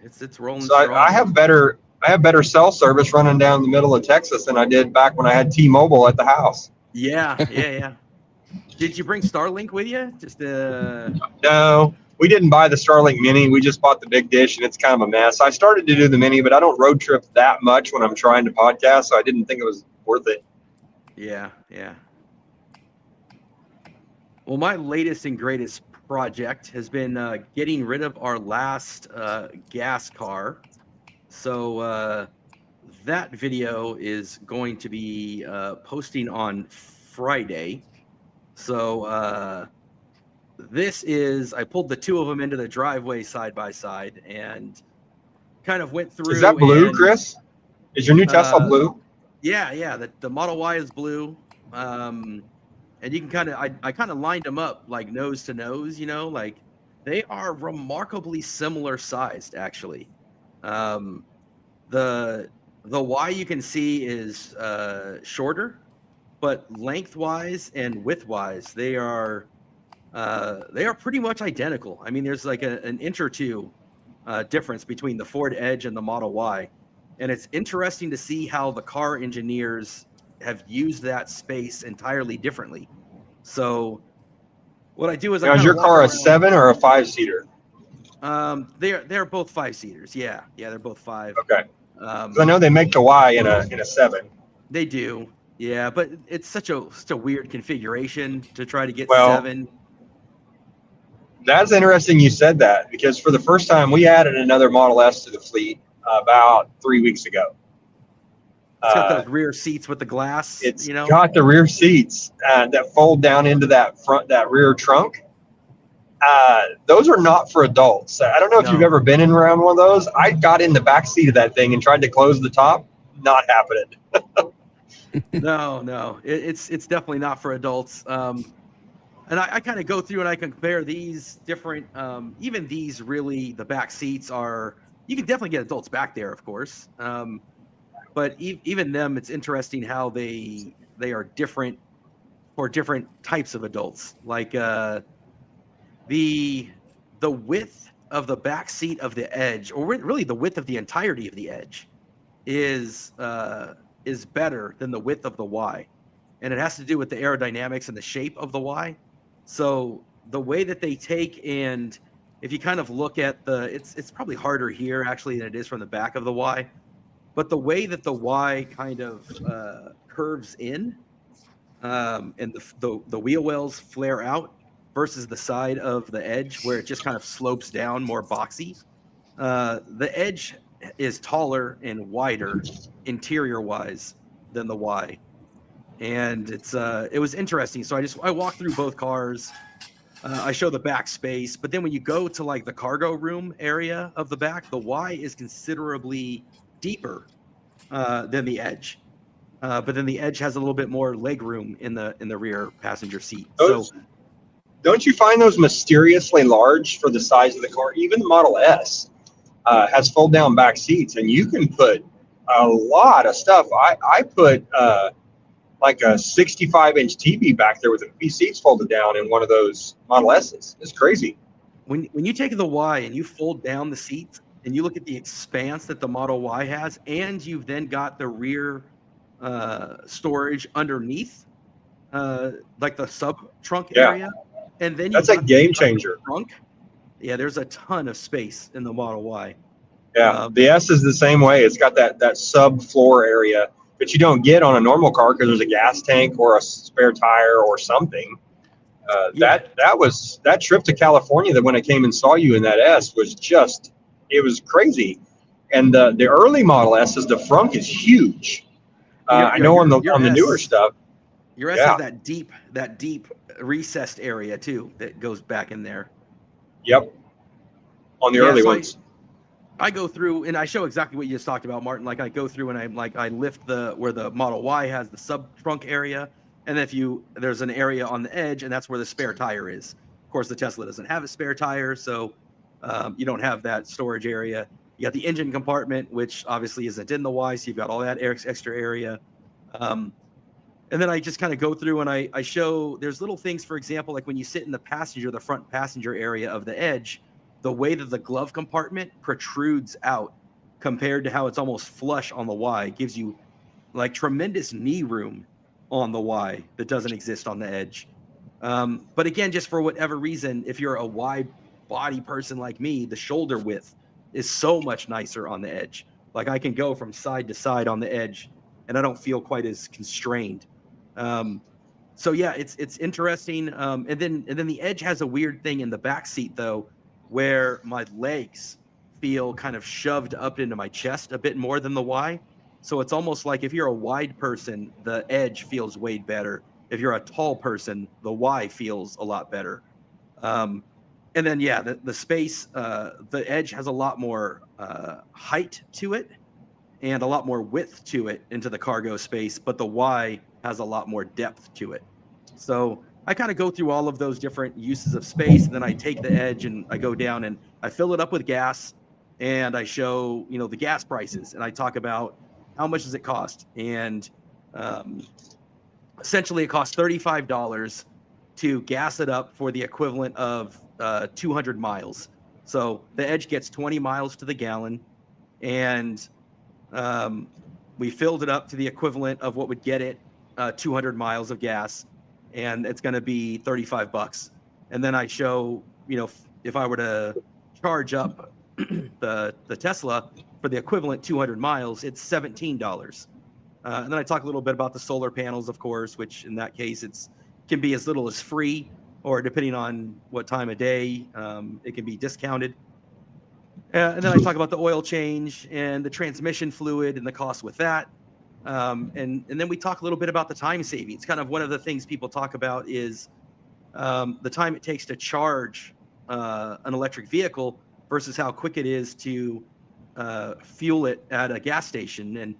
It's rolling. So I have better cell service running down the middle of Texas than I did back when I had T-Mobile at the house. Yeah. Did you bring Starlink with you? No, we didn't buy the Starlink Mini. We just bought the big dish, and it's kind of a mess. I started to do the Mini, but I don't road trip that much when I'm trying to podcast, so I didn't think it was worth it. Yeah. Well, my latest and greatest project has been getting rid of our last gas car. So that video is going to be posting on Friday. So this is, I pulled the two of them into the driveway side by side and kind of went through. Is that blue, Chris? Is your new Tesla blue? Yeah. The Model Y is blue. And you can kind of, I kind of lined them up like nose to nose, like they are remarkably similar sized, actually. The Y you can see is shorter, but lengthwise and widthwise, they are pretty much identical. I mean, there's like an inch or two difference between the Ford Edge and the Model Y. And it's interesting to see how the car engineers have used that space entirely differently. So what I do is, is your car a 7 or a 5-seater? They're both 5-seaters. Yeah, they're both 5. Okay. I know they make the Y in a 7. They do. Yeah, but it's such a weird configuration to try to get 7. That's interesting you said that, because for the first time we added another Model S to the fleet about 3 weeks ago. It's got those rear seats with the glass. It's got the rear seats that fold down into that rear trunk. Those are not for adults. I don't know if you've ever been in around one of those. I got in the back seat of that thing and tried to close the top. Not happening. No. It's definitely not for adults. And I kind of go through and I compare these different. Even these, really, the back seats are. You can definitely get adults back there, of course. But even them, it's interesting how they are different for different types of adults. Like the width of the back seat of the Edge, or really the width of the entirety of the Edge, is better than the width of the Y, and it has to do with the aerodynamics and the shape of the Y. So the way that they take, and if you kind of look at it's probably harder here actually than it is from the back of the Y, but the way that the Y kind of curves in, and the wheel wells flare out versus the side of the edge where it just kind of slopes down more boxy. The edge is taller and wider interior wise than the Y, and it was interesting. So I walked through both cars. I show the back space, but then when you go to like the cargo room area of the back, the Y is considerably deeper than the Edge. But then the Edge has a little bit more leg room in the rear passenger seat. Those, don't you find those mysteriously large for the size of the car? Even the Model S has fold down back seats, and you can put a lot of stuff. I put like a 65-inch TV back there with a few seats folded down in one of those Model S's. It's crazy. When you take the Y and you fold down the seats and you look at the expanse that the Model Y has, and you've then got the rear storage underneath, like the sub trunk area, and then that's a game changer. Trunk. Yeah, there's a ton of space in the Model Y. Yeah, the S is the same way. It's got that sub floor area that you don't get on a normal car because there's a gas tank or a spare tire or something. That trip to California, that when I came and saw you in that S, was just, it was crazy. And the early Model S's, the front is huge. I know on the newer stuff. Your S has that deep recessed area too that goes back in there. Yep. On the early ones. I go through and I show exactly what you just talked about, Martin. Like I go through and I lift where the Model Y has the sub trunk area, and there's an area on the edge, and that's where the spare tire is. Of course, the Tesla doesn't have a spare tire, so you don't have that storage area. You got the engine compartment, which obviously isn't in the Y, so you've got all that extra area. And then I just kind of go through and I show there's little things, for example, like when you sit in the front passenger area of the Edge, the way that the glove compartment protrudes out compared to how it's almost flush on the Y gives you like tremendous knee room on the Y that doesn't exist on the Edge. But again, just for whatever reason, if you're a wide body person like me, the shoulder width is so much nicer on the Edge. Like I can go from side to side on the Edge and I don't feel quite as constrained. So yeah, it's interesting. And then the Edge has a weird thing in the back seat though, where my legs feel kind of shoved up into my chest a bit more than the Y. So it's almost like if you're a wide person, the Edge feels way better. If you're a tall person, the Y feels a lot better. And then, the space, the Edge has a lot more height to it and a lot more width to it into the cargo space, but the Y has a lot more depth to it. So I kind of go through all of those different uses of space, and then I take the Edge and I go down and I fill it up with gas, and I show, the gas prices, and I talk about how much does it cost. And essentially it costs $35 to gas it up for the equivalent of 200 miles. So the Edge gets 20 miles to the gallon, and we filled it up to the equivalent of what would get it 200 miles of gas, and it's going to be $35. And then I show, if I were to charge up the Tesla for the equivalent 200 miles, it's $17. And then I talk a little bit about the solar panels, of course, which in that case can be as little as free, or depending on what time of day, it can be discounted. And then I talk about the oil change and the transmission fluid and the cost with that. And then we talk a little bit about the time savings. Kind of one of the things people talk about is the time it takes to charge an electric vehicle versus how quick it is to fuel it at a gas station. And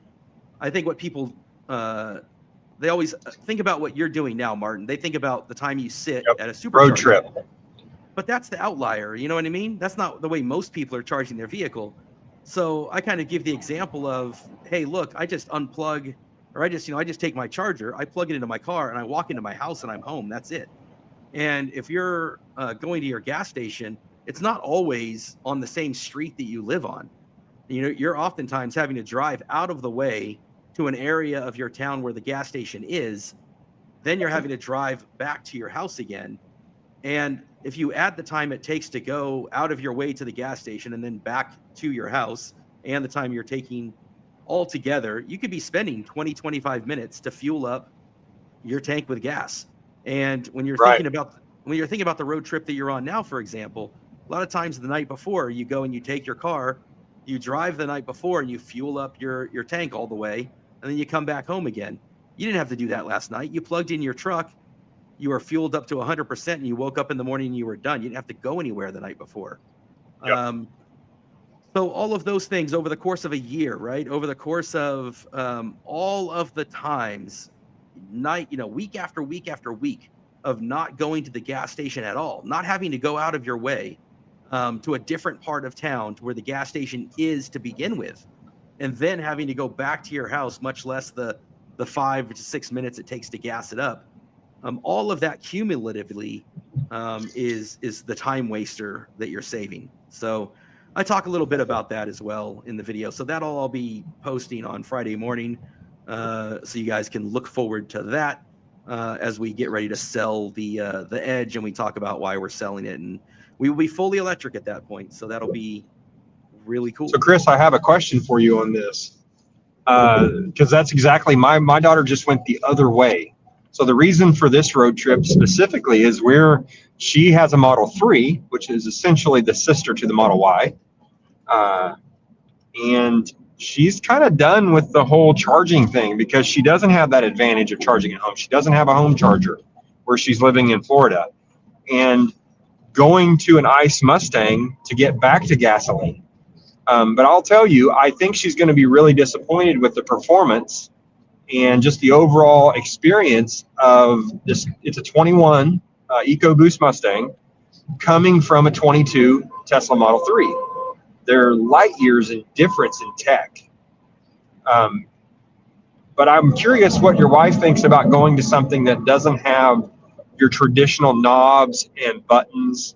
I think what people, they always think about what you're doing now, Martin. They think about the time you sit at a supercharger. Road trip. But that's the outlier, you know what I mean? That's not the way most people are charging their vehicle. So I kind of give the example of, hey, look, I just unplug, or I just take my charger, I plug it into my car, and I walk into my house and I'm home. That's it. And if you're going to your gas station, it's not always on the same street that you live on. You're oftentimes having to drive out of the way to an area of your town where the gas station is. Then you're having to drive back to your house again. And if you add the time it takes to go out of your way to the gas station and then back to your house and the time you're taking all together, you could be spending 20, 25 minutes to fuel up your tank with gas. And when you're Right. thinking about the road trip that you're on now, for example, a lot of times the night before you go and you take your car, you drive the night before and you fuel up your tank all the way, and then you come back home again. You didn't have to do that last night. You plugged in your truck, you were fueled up to 100%, and you woke up in the morning and you were done. You didn't have to go anywhere the night before. Yep. So all of those things over the course of a year, right? Over the course of all of the times, week after week after week of not going to the gas station at all, not having to go out of your way to a different part of town to where the gas station is to begin with, and then having to go back to your house, much less the 5 to 6 minutes it takes to gas it up. All of that cumulatively is the time waster that you're saving. So I talk a little bit about that as well in the video. So that'll all be posting on Friday morning. So you guys can look forward to that as we get ready to sell the Edge, and we talk about why we're selling it. And we will be fully electric at that point. So that'll be really cool. So Chris, I have a question for you on this. Because that's exactly my daughter just went the other way. So the reason for this road trip specifically is she has a Model 3, which is essentially the sister to the Model Y. And she's kind of done with the whole charging thing because she doesn't have that advantage of charging at home. She doesn't have a home charger where she's living in Florida. And going to an ICE Mustang to get back to gasoline. But I'll tell you, I think she's going to be really disappointed with the performance and just the overall experience of this. It's a 21 EcoBoost Mustang coming from a 22 Tesla Model 3. They're light years in difference in tech. But I'm curious what your wife thinks about going to something that doesn't have your traditional knobs and buttons.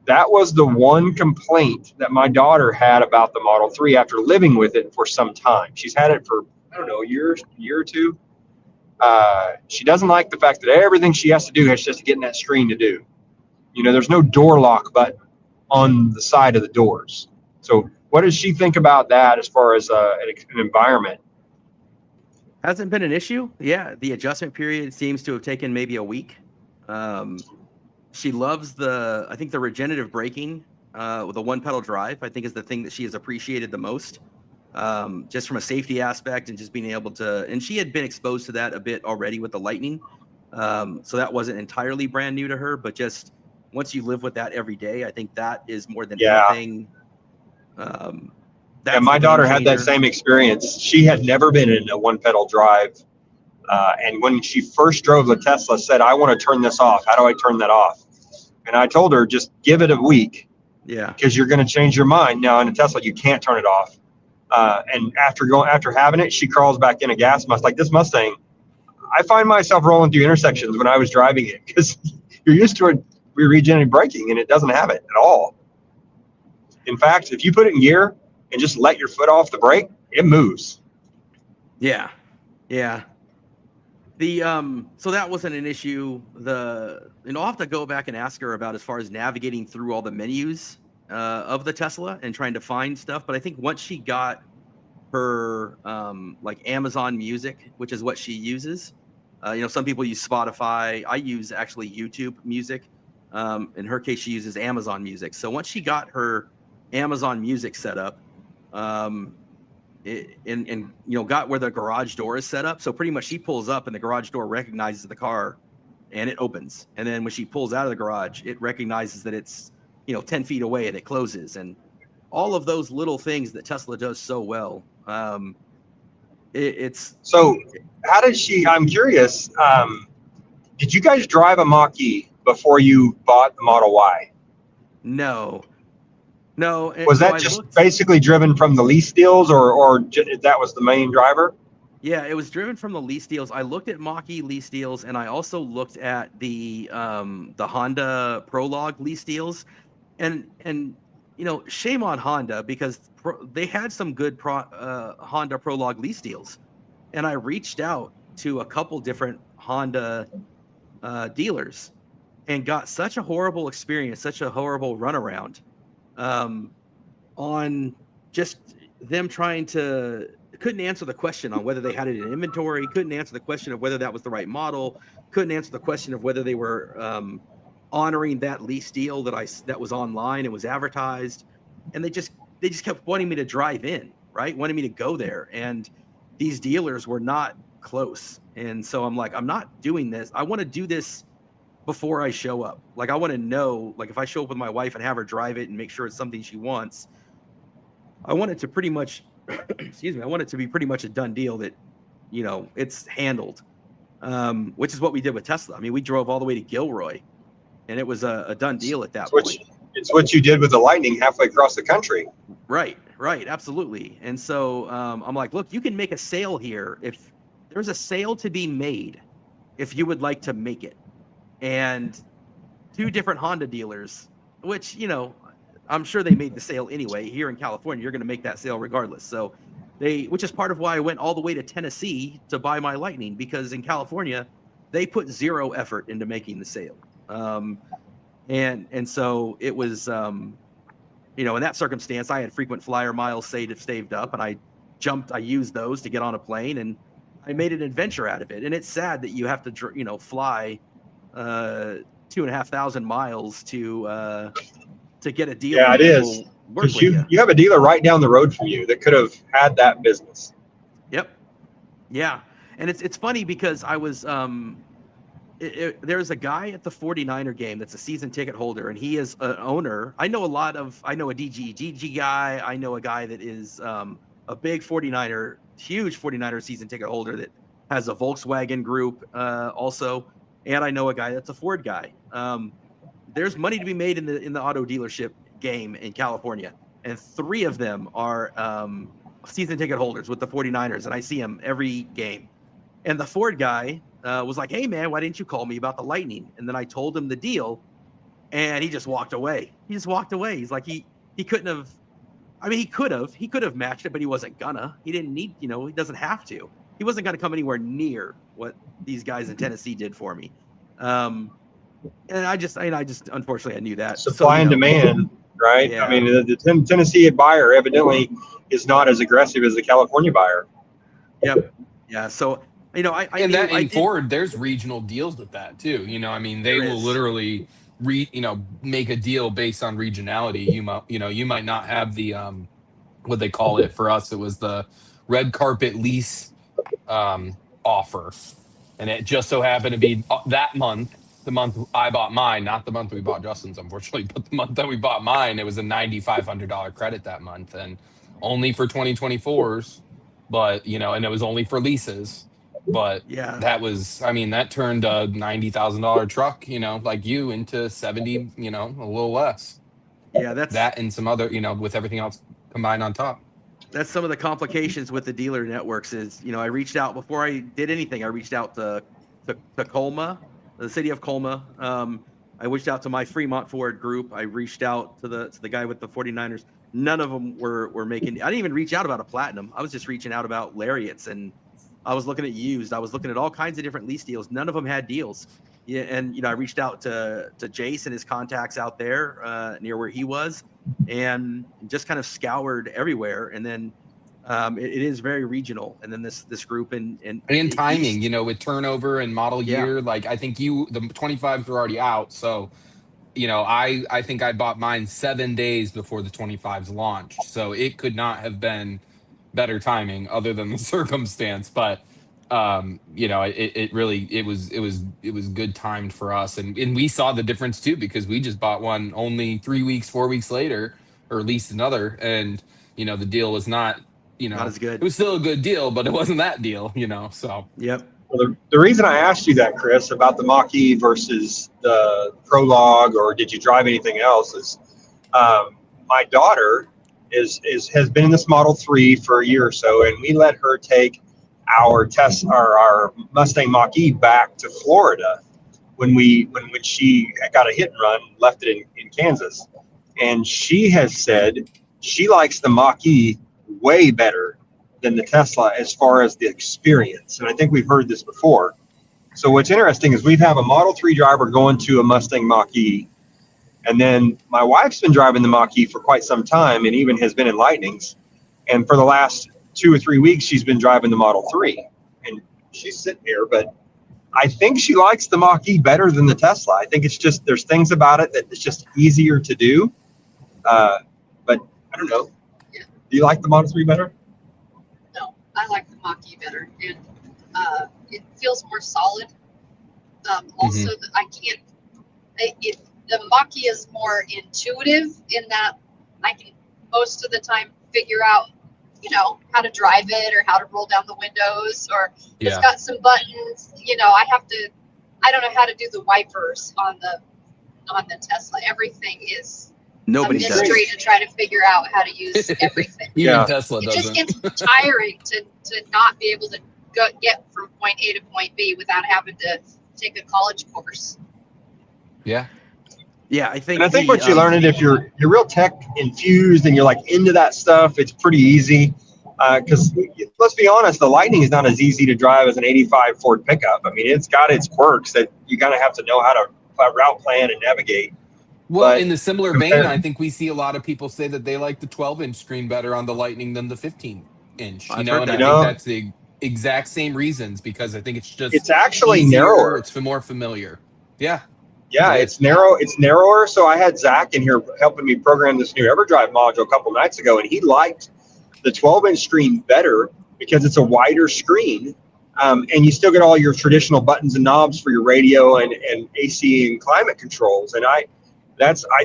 That was the one complaint that my daughter had about the Model 3 after living with it for some time. She's had it for, I don't know, a year or two. She doesn't like the fact that everything she has to do has just to get in that screen to do. There's no door lock button on the side of the doors. So what does she think about that as far as an environment? Hasn't been an issue. Yeah, the adjustment period seems to have taken maybe a week. She loves I think the regenerative braking with a one pedal drive, I think is the thing that she has appreciated the most, just from a safety aspect and just being able to, and she had been exposed to that a bit already with the Lightning. So that wasn't entirely brand new to her, but just once you live with that every day, I think that is more than anything. And my daughter had that same experience. She had never been in a one pedal drive. And when she first drove the Tesla, said, I want to turn this off. How do I turn that off? And I told her, just give it a week. Yeah. Because you're going to change your mind. Now in a Tesla, you can't turn it off. And after having it, she crawls back in a gas Mustang. Like this Mustang, I find myself rolling through intersections when I was driving it because you're used to regenerative braking and it doesn't have it at all. In fact, if you put it in gear and just let your foot off the brake, it moves. Yeah. Yeah. So that wasn't an issue. I'll have to go back and ask her about as far as navigating through all the menus of the Tesla and trying to find stuff. But I think once she got her like Amazon Music, which is what she uses, some people use Spotify. I use actually YouTube Music. In her case, she uses Amazon Music. So once she got her Amazon Music set up, got where the garage door is set up. So pretty much she pulls up and the garage door recognizes the car and it opens. And then when she pulls out of the garage, it recognizes that it's, 10 feet away and it closes. And all of those little things that Tesla does so well. So how did I'm curious, did you guys drive a Mach-E before you bought the Model Y? No. Was that just basically driven from the lease deals or that was the main driver? Yeah, it was driven from the lease deals. I looked at Mach-E lease deals and I also looked at the Honda Prologue lease deals. And shame on Honda because they had some good Honda Prologue lease deals. And I reached out to a couple different Honda dealers and got such a horrible experience, such a horrible runaround on just them trying to couldn't answer the question on whether they had it in inventory, couldn't answer the question of whether that was the right model, couldn't answer the question of whether they were honoring that lease deal that was online and was advertised. And they just kept wanting me to drive in, right? Wanting me to go there. And these dealers were not close. And so I'm like, I'm not doing this. I want to do this before I show up. Like, I want to know, like, if I show up with my wife and have her drive it and make sure it's something she wants, I want it to pretty much, excuse me, I want it to be pretty much a done deal that, you know, it's handled, which is what we did with Tesla. I mean, we drove all the way to Gilroy, and it was a done deal at that point. It's what you did with the Lightning halfway across the country. Right, absolutely. And so I'm like, look, you can make a sale here. If there's a sale to be made, if you would like to make it. And 2 different Honda dealers, which, you know, I'm sure they made the sale anyway. Here in California, you're going to make that sale regardless. So which is part of why I went all the way to Tennessee to buy my Lightning, because in California, they put 0 effort into making the sale. And so it was, you know, in that circumstance, I had frequent flyer miles saved up, and I used those to get on a plane, and I made an adventure out of it. And it's sad that you have to, you know, fly 2,500 miles to get a deal. Yeah, it is. Because you have a dealer right down the road from you that could have had that business. Yep. Yeah. And it's funny because I was there's a guy at the 49er game that's a season ticket holder, and he is an owner. I know a DGG guy. I know a guy that is a big 49er, huge 49er season ticket holder that has a Volkswagen group also. And I know a guy that's a Ford guy. There's money to be made in the auto dealership game in California, and 3 of them are season ticket holders with the 49ers, and I see them every game. And the Ford guy was like, "Hey man, why didn't you call me about the Lightning?" And then I told him the deal, and he just walked away. He's like, he couldn't have. I mean, he could have matched it, but he wasn't gonna. He didn't need, you know, he doesn't have to. He wasn't gonna come anywhere near what these guys in Tennessee did for me. And I just unfortunately I knew that. Supply and demand, right? Yeah. I mean, the Tennessee buyer evidently is not as aggressive as the California buyer. Yep. Yeah. So, you know, in Ford, there's regional deals with that too. You know, I mean, they will literally make a deal based on regionality. You might not have the what they call it. For us, it was the red carpet lease offer, and it just so happened to be that month. The month I bought mine, not the month we bought Justin's, unfortunately, but the month that we bought mine, it was a $9,500 credit that month, and only for 2024s. But and it was only for leases. But yeah, that was, I mean, that turned a $90,000 truck, like you, into 70, a little less. Yeah, that's that, and some other, with everything else combined on top. That's some of the complications with the dealer networks. Is I reached out before I did anything. I reached out to Colma. The city of Colma. I reached out to my Fremont Ford group. I reached out to the guy with the 49ers. None of them were making. I didn't even reach out about a Platinum. I was just reaching out about Lariats, and I was looking at used. I was looking at all kinds of different lease deals. None of them had deals. Yeah, and I reached out to Jace and his contacts out there near where he was, and just kind of scoured everywhere. And then it is very regional. And then this group and timing, with turnover and model year, like I think the 25s were already out. So, I think I bought mine 7 days before the 25s launched. So it could not have been better timing other than the circumstance. But, it was good timed for us. And we saw the difference too, because we just bought one only 3 weeks, 4 weeks later, or at least another. And, the deal was not as good. It was still a good deal, but it wasn't that deal, so. Yep. Well, the reason I asked you that, Chris, about the Mach-E versus the Prologue, or did you drive anything else, is my daughter has been in this Model 3 for a year or so, and we let her take our Mustang Mach-E back to Florida when she got a hit and run, left it in Kansas. And she has said she likes the Mach-E way better than the Tesla as far as the experience. And I think we've heard this before. So what's interesting is we have a Model 3 driver going to a Mustang Mach-E, and then my wife's been driving the Mach-E for quite some time and even has been in Lightnings. And for the last 2 or 3 weeks, she's been driving the Model 3. And she's sitting here, but I think she likes the Mach-E better than the Tesla. I think it's just, there's things about it that it's just easier to do. But I don't know. Yeah. Do you like the Model 3 better? No, I like the Mach-E better, and it feels more solid. Also, I can't. The Mach-E is more intuitive in that I can most of the time figure out, how to drive it or how to roll down the windows, or it's got some buttons. I don't know how to do the wipers on the Tesla. Everything is a mystery to try to figure out how to use everything. Even Tesla it doesn't. just gets tiring to not be able to get from point A to point B without having to take a college course. Yeah. Yeah, I think. And I think what you learn it, if you're real tech infused and you're like into that stuff, it's pretty easy. Because let's be honest, the Lightning is not as easy to drive as an '85 Ford pickup. I mean, it's got its quirks that you gotta have to know how to route plan and navigate. Well, But in the similar vein, I think we see a lot of people say that they like the 12-inch screen better on the Lightning than the 15-inch. I've And heard I that. think that's the exact same reasons, because I think it's just it's actually easier, narrower. it's more familiar. Yeah. Yeah, it's narrow. It's narrower. So I had Zach in here helping me program this new Everdrive module a couple nights ago, and he liked the 12-inch screen better because it's a wider screen, and you still get all your traditional buttons and knobs for your radio and AC and climate controls. And I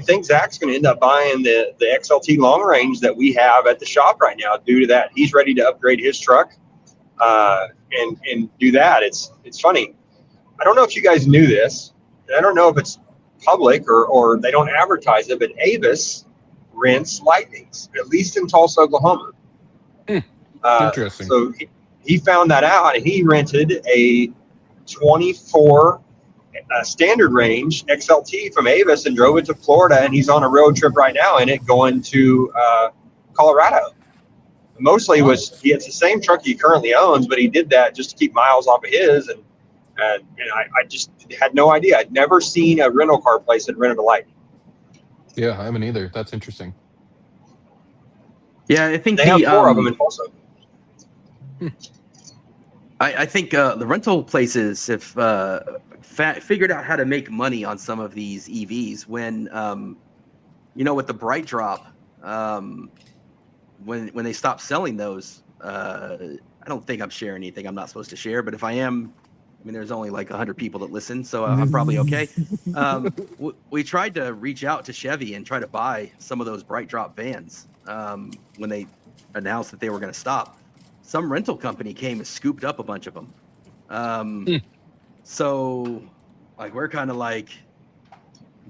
think Zach's going to end up buying the XLT long range that we have at the shop right now. Due to that, he's ready to upgrade his truck and do that. It's funny. I don't know if you guys knew this. I don't know if it's public or they don't advertise it, but Avis rents Lightnings, at least in Tulsa, Oklahoma. Interesting. So he found that out, and he rented a 24 standard range XLT from Avis and drove it to Florida, and he's on a road trip right now in it going to Colorado. Mostly it's the same truck he currently owns, but he did that just to keep miles off of his, and I just had no idea. I'd never seen a rental car place that rented a Lightning. Yeah, I haven't either. That's interesting. Yeah, I think they have 4 of them in Tulsa. I think the rental places have figured out how to make money on some of these EVs. When with the Bright Drop, when they stop selling those, I don't think I'm sharing anything I'm not supposed to share. But if I am, there's only like 100 people that listen, so I'm probably okay. We tried to reach out to Chevy and try to buy some of those Bright Drop vans when they announced that they were going to stop. Some rental company came and scooped up a bunch of them. So we're kind of like,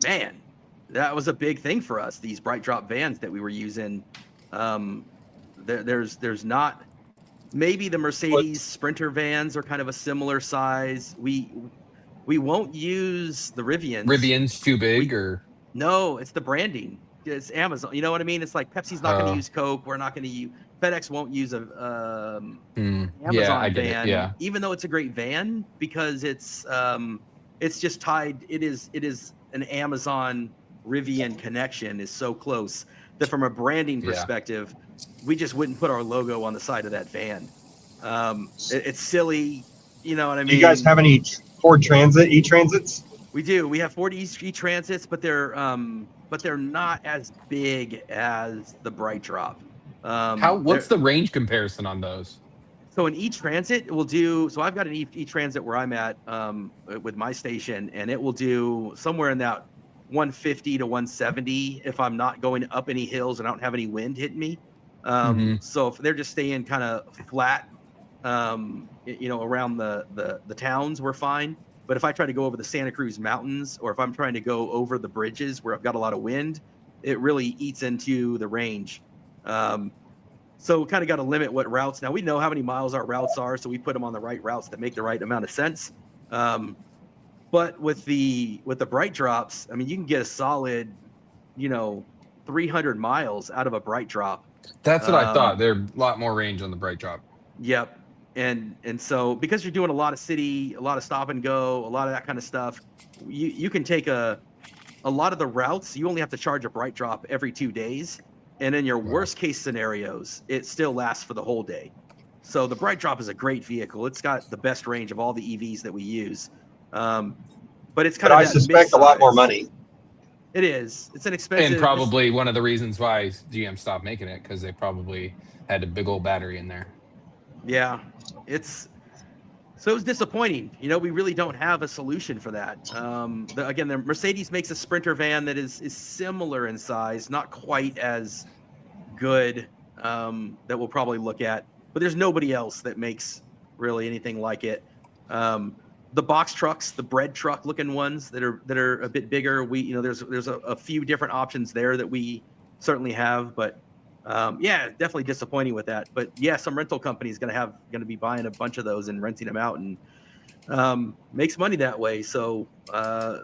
man, that was a big thing for us, these Bright Drop vans that we were using. There's not, maybe the Mercedes Sprinter vans are kind of a similar size. We won't use the Rivians. Rivian's too big, or no, it's the branding. It's Amazon. You know what I mean? It's like Pepsi's not going to use Coke. We're not going to use, FedEx won't use a Amazon van. Yeah. Even though it's a great van, because it's just tied. It is an Amazon Rivian connection is so close that from a branding perspective, we just wouldn't put our logo on the side of that van. It's silly. You know what I mean? Do you guys have any Ford Transit e-Transits? We do. We have Ford e-Transits, but they're not as big as the Bright Drop. What's the range comparison on those? So an e-Transit will do. So I've got an e-Transit where I'm at with my station, and it will do somewhere in that 150 to 170 if I'm not going up any hills and I don't have any wind hitting me. So if they're just staying kind of flat, around the towns, we're fine. But if I try to go over the Santa Cruz Mountains, or if I'm trying to go over the bridges where I've got a lot of wind, it really eats into the range. So kind of got to limit what routes. Now we know how many miles our routes are, so we put them on the right routes that make the right amount of sense. But with the Bright Drops, you can get a solid, 300 miles out of a Bright Drop. That's what I thought. There's a lot more range on the Bright Drop. Yep. and so because you're doing a lot of city, a lot of stop and go, a lot of that kind of stuff, you can take a lot of the routes. You only have to charge a bright drop every 2 days, and in your worst case scenarios, it still lasts for the whole day. So the bright drop is a great vehicle. It's got the best range of all the EVs that we use, but it's kind of I suspect a lot more money. It is. It's an expensive. And probably one of the reasons why GM stopped making it, because they probably had a big old battery in there. Yeah, so it was disappointing. We really don't have a solution for that. Again, the Mercedes makes a Sprinter van that is similar in size, not quite as good, that we'll probably look at, but there's nobody else that makes really anything like it. The box trucks, the bread truck looking ones that are a bit bigger, there's a few different options there that we certainly have, but yeah, definitely disappointing with that. But yeah, some rental company is going to be buying a bunch of those and renting them out, and makes money that way. So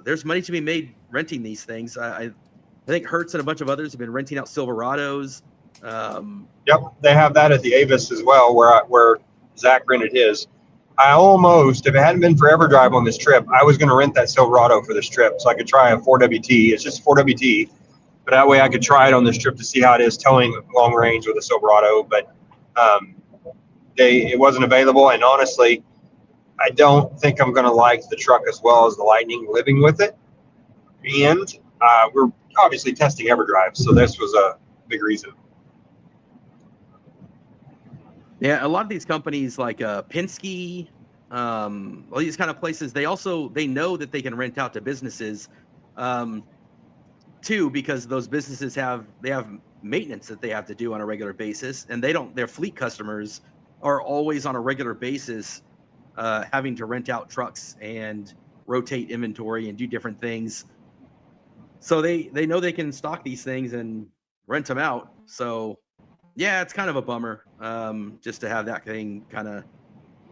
there's money to be made renting these things. I think Hertz and a bunch of others have been renting out Silverados. Yep, they have that at the Avis as well, where Zach rented his. I almost, if it hadn't been for Everdrive on this trip, I was going to rent that Silverado for this trip so I could try a 4WT. It's just 4WT, but that way I could try it on this trip to see how it is towing long range with a Silverado. But it wasn't available, and honestly, I don't think I'm going to like the truck as well as the Lightning living with it. And we're obviously testing Everdrive, so this was a big reason. Yeah, a lot of these companies like Penske, all these kind of places, they know that they can rent out to businesses, too, because those businesses have maintenance that they have to do on a regular basis, and their fleet customers are always on a regular basis having to rent out trucks and rotate inventory and do different things. So they know they can stock these things and rent them out. So yeah, it's kind of a bummer, just to have that thing kind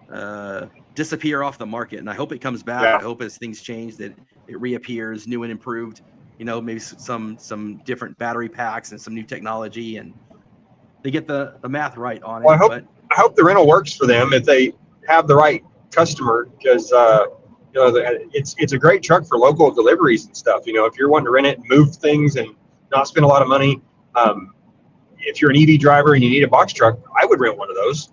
of disappear off the market. And I hope it comes back. Yeah. I hope as things change that it reappears new and improved. Maybe some different battery packs and some new technology, and they get the math right on it. I hope the rental works for them if they have the right customer, because it's a great truck for local deliveries and stuff. If you're wanting to rent it and move things and not spend a lot of money. If you're an EV driver and you need a box truck, I would rent one of those.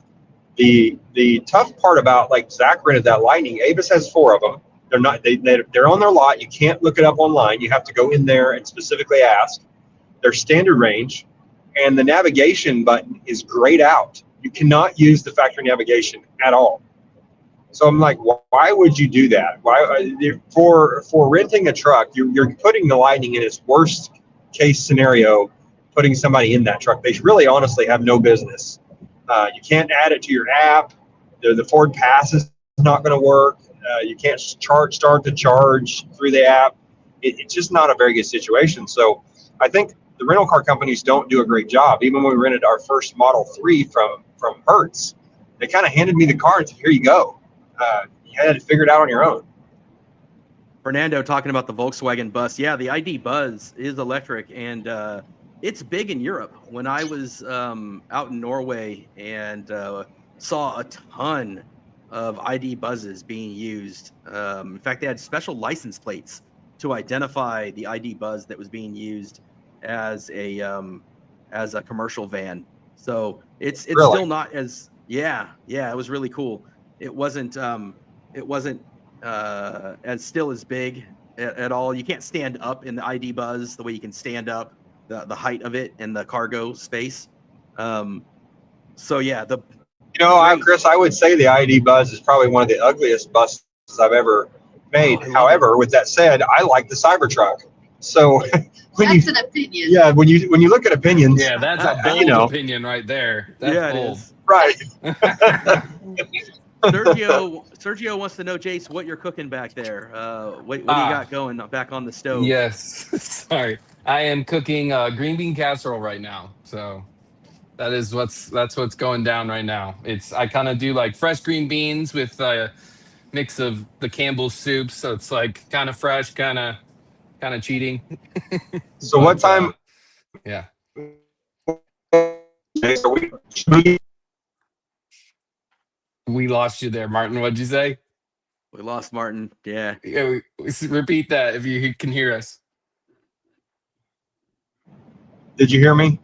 The tough part about, like Zach rented that Lightning, Avis has 4 of them. They're on their lot. You can't look it up online. You have to go in there and specifically ask. They're standard range, and the navigation button is grayed out. You cannot use the factory navigation at all. So I'm like, why would you do that? Why for renting a truck? You're putting the Lightning in its worst case scenario, putting somebody in that truck. They really honestly have no business. You can't add it to your app. The Ford Pass is not going to work. You can't start to charge through the app. It's just not a very good situation. So I think the rental car companies don't do a great job. Even when we rented our first Model 3 from Hertz, they kind of handed me the car and said, here you go. You had to figure it out on your own. Fernando talking about the Volkswagen Bus. Yeah, the ID Buzz is electric, and it's big in Europe. When I was out in Norway and saw a ton of ID Buzzes being used. In fact, they had special license plates to identify the ID Buzz that was being used as a commercial van. So it's really? Still not as it was really cool. It wasn't as still as big at all. You can't stand up in the ID Buzz the way you can stand up the height of it in the cargo space. So yeah, Chris, I would say the ID Buzz is probably one of the ugliest buses I've ever made. However, with that said, I like the Cybertruck. So that's an opinion. Yeah, when you look at opinions, yeah, that's a bold opinion right there. That's bold. It is. Right. Sergio wants to know, Jace, what you're cooking back there. What do you got going back on the stove? Yes. Sorry. I am cooking green bean casserole right now. So that's what's going down right now. I kind of do like fresh green beans with a mix of the Campbell's soups. So it's like kind of fresh, kind of cheating. So what time? Yeah. We lost you there, Martin. What'd you say? We lost Martin. Yeah. Yeah, repeat that if you can hear us. Did you hear me?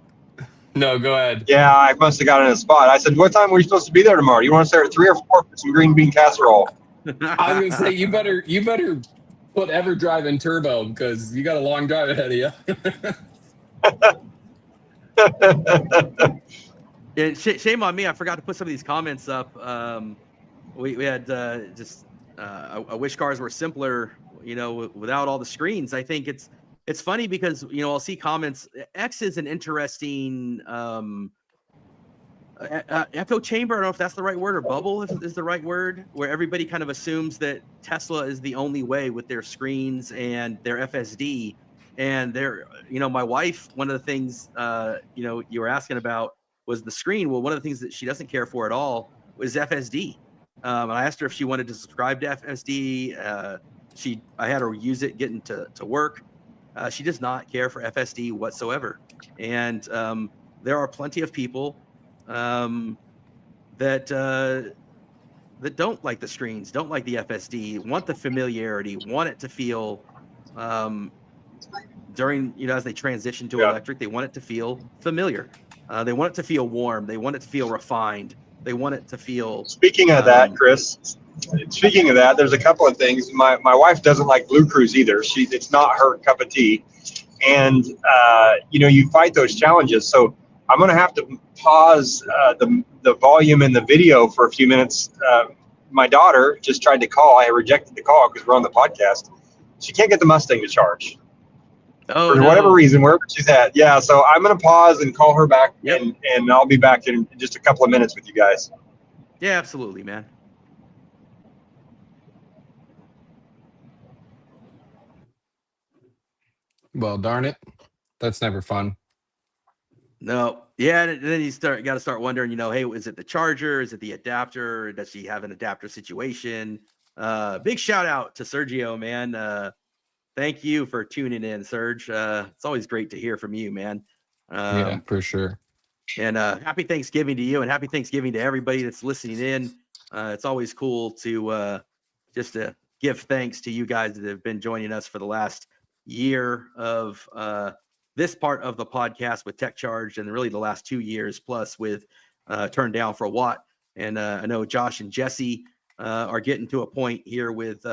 No, go ahead. Yeah, I must have got in a spot. I said, what time were you supposed to be there tomorrow? You want to start at 3 or 4 for some green bean casserole? I was gonna say you better put Everdrive in turbo because you got a long drive ahead of you. Yeah, shame on me. I forgot to put some of these comments up. We had I wish cars were simpler, without all the screens. I think it's funny because I'll see comments. X is an interesting echo chamber. I don't know if that's the right word, or bubble is the right word, where everybody kind of assumes that Tesla is the only way with their screens and their FSD. And my wife, one of the things you were asking about was the screen. Well, one of the things that she doesn't care for at all was FSD. And I asked her if she wanted to subscribe to FSD. I had her use it getting to work. She does not care for FSD whatsoever. And there are plenty of people that don't like the screens, don't like the FSD, want the familiarity, want it to feel during, as they transition to electric, they want it to feel familiar. They want it to feel warm. They want it to feel refined. They want it to feel. Speaking of that, Chris, there's a couple of things. My wife doesn't like Blue Cruise either. It's not her cup of tea. And, you fight those challenges. So I'm going to have to pause the volume in the video for a few minutes. My daughter just tried to call. I rejected the call because we're on the podcast. She can't get the Mustang to charge. Oh, for whatever reason, wherever she's at. Yeah, so I'm going to pause and call her back, and I'll be back in just a couple of minutes with you guys. Yeah, absolutely, man. Well, darn it. That's never fun. No. Yeah, and then you got to start wondering, hey, is it the charger? Is it the adapter? Does she have an adapter situation? Big shout out to Sergio, man. Thank you for tuning in, Serge. It's always great to hear from you, man. Yeah, for sure. And happy Thanksgiving to you, and happy Thanksgiving to everybody that's listening in. It's always cool to just to give thanks to you guys that have been joining us for the last year of this part of the podcast with Tech Charged, and really the last 2 years plus with Turned Down for a Watt. And I know Josh and Jesse are getting to a point here with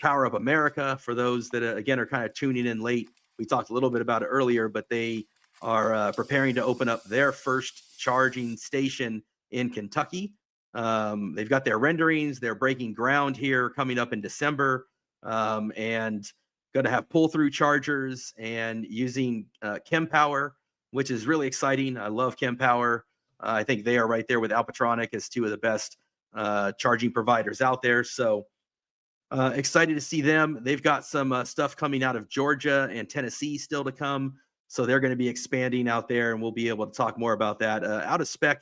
Power Up America. For those that again are kind of tuning in late, we talked a little bit about it earlier, but they are preparing to open up their first charging station in Kentucky. They've got their renderings. They're breaking ground here coming up in December, and going to have pull-through chargers and using ChemPower, which is really exciting. I love ChemPower. I think they are right there with Alpatronic as two of the best charging providers out there. So excited to see them. They've got some stuff coming out of Georgia and Tennessee still to come. So they're going to be expanding out there, and we'll be able to talk more about that. Out of Spec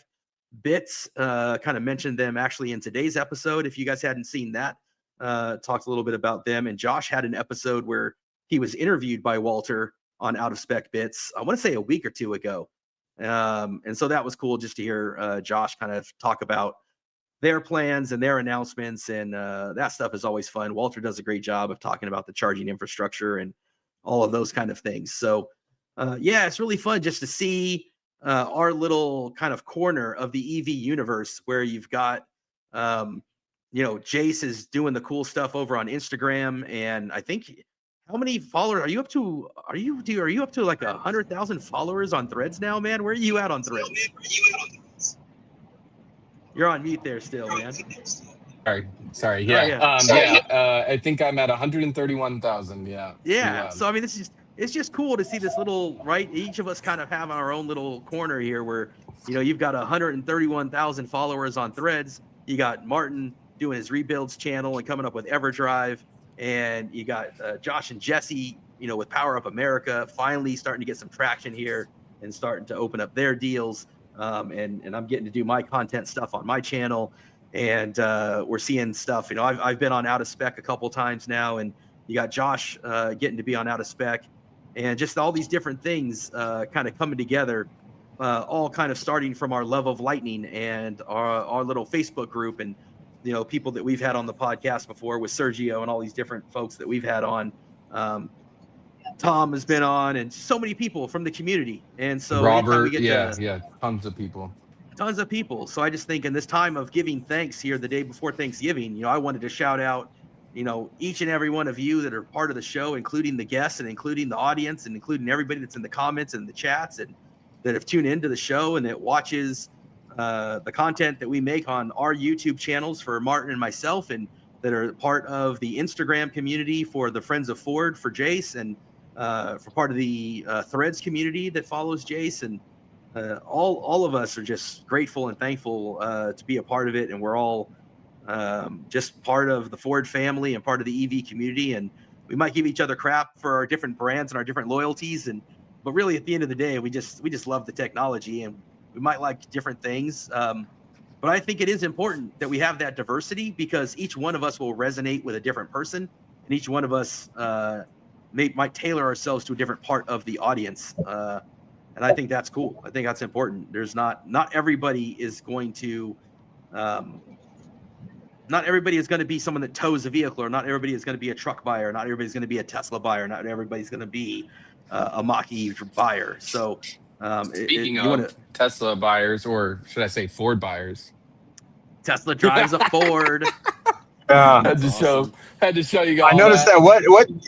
Bits, kind of mentioned them actually in today's episode. If you guys hadn't seen that, talked a little bit about them. And Josh had an episode where he was interviewed by Walter on Out of Spec Bits, I want to say a week or two ago. And so that was cool just to hear Josh kind of talk about their plans and their announcements. And that stuff is always fun. Walter does a great job of talking about the charging infrastructure and all of those kind of things. So yeah, it's really fun just to see our little kind of corner of the EV universe where you've got, Jace is doing the cool stuff over on Instagram. And I think, how many followers are you up to? Are you up to like 100,000 followers on Threads now, man? Where are you at on Threads? You're on mute there still, man. Sorry. Yeah. I think I'm at 131,000. Yeah. Yeah. So I mean, it's just cool to see this little, right? Each of us kind of have our own little corner here where, you've got 131,000 followers on Threads. You got Martin doing his rebuilds channel and coming up with Everdrive. And you got Josh and Jesse, with Power Up America, finally starting to get some traction here and starting to open up their deals. And I'm getting to do my content stuff on my channel. And we're seeing stuff, I've been on Out of Spec a couple times now, and you got Josh getting to be on Out of Spec, and just all these different things kind of coming together. all kind of starting from our love of lightning and our little Facebook group, and people that we've had on the podcast before with Sergio and all these different folks that we've had on. Tom has been on, and so many people from the community. And so Robert, tons of people. So I just think in this time of giving thanks here, the day before Thanksgiving, I wanted to shout out, each and every one of you that are part of the show, including the guests and including the audience and including everybody that's in the comments and the chats and that have tuned into the show and that watches the content that we make on our YouTube channels for Martin and myself, and that are part of the Instagram community for the Friends of Ford for Jace, and for part of the Threads community that follows Jace. And all of us are just grateful and thankful to be a part of it. And we're all just part of the Ford family and part of the EV community. And we might give each other crap for our different brands and our different loyalties. But really at the end of the day, we just love the technology, and we might like different things. But I think it is important that we have that diversity, because each one of us will resonate with a different person, and each one of us might tailor ourselves to a different part of the audience. And I think that's cool. I think that's important. There's not everybody is going to, not everybody is going to be someone that tows a vehicle, or not everybody is going to be a truck buyer. Not everybody's going to be a Tesla buyer. Not everybody's going to be a Mach-E buyer. So speaking of Tesla buyers, or should I say Ford buyers, Tesla drives a Ford. Had to show you guys. I noticed that.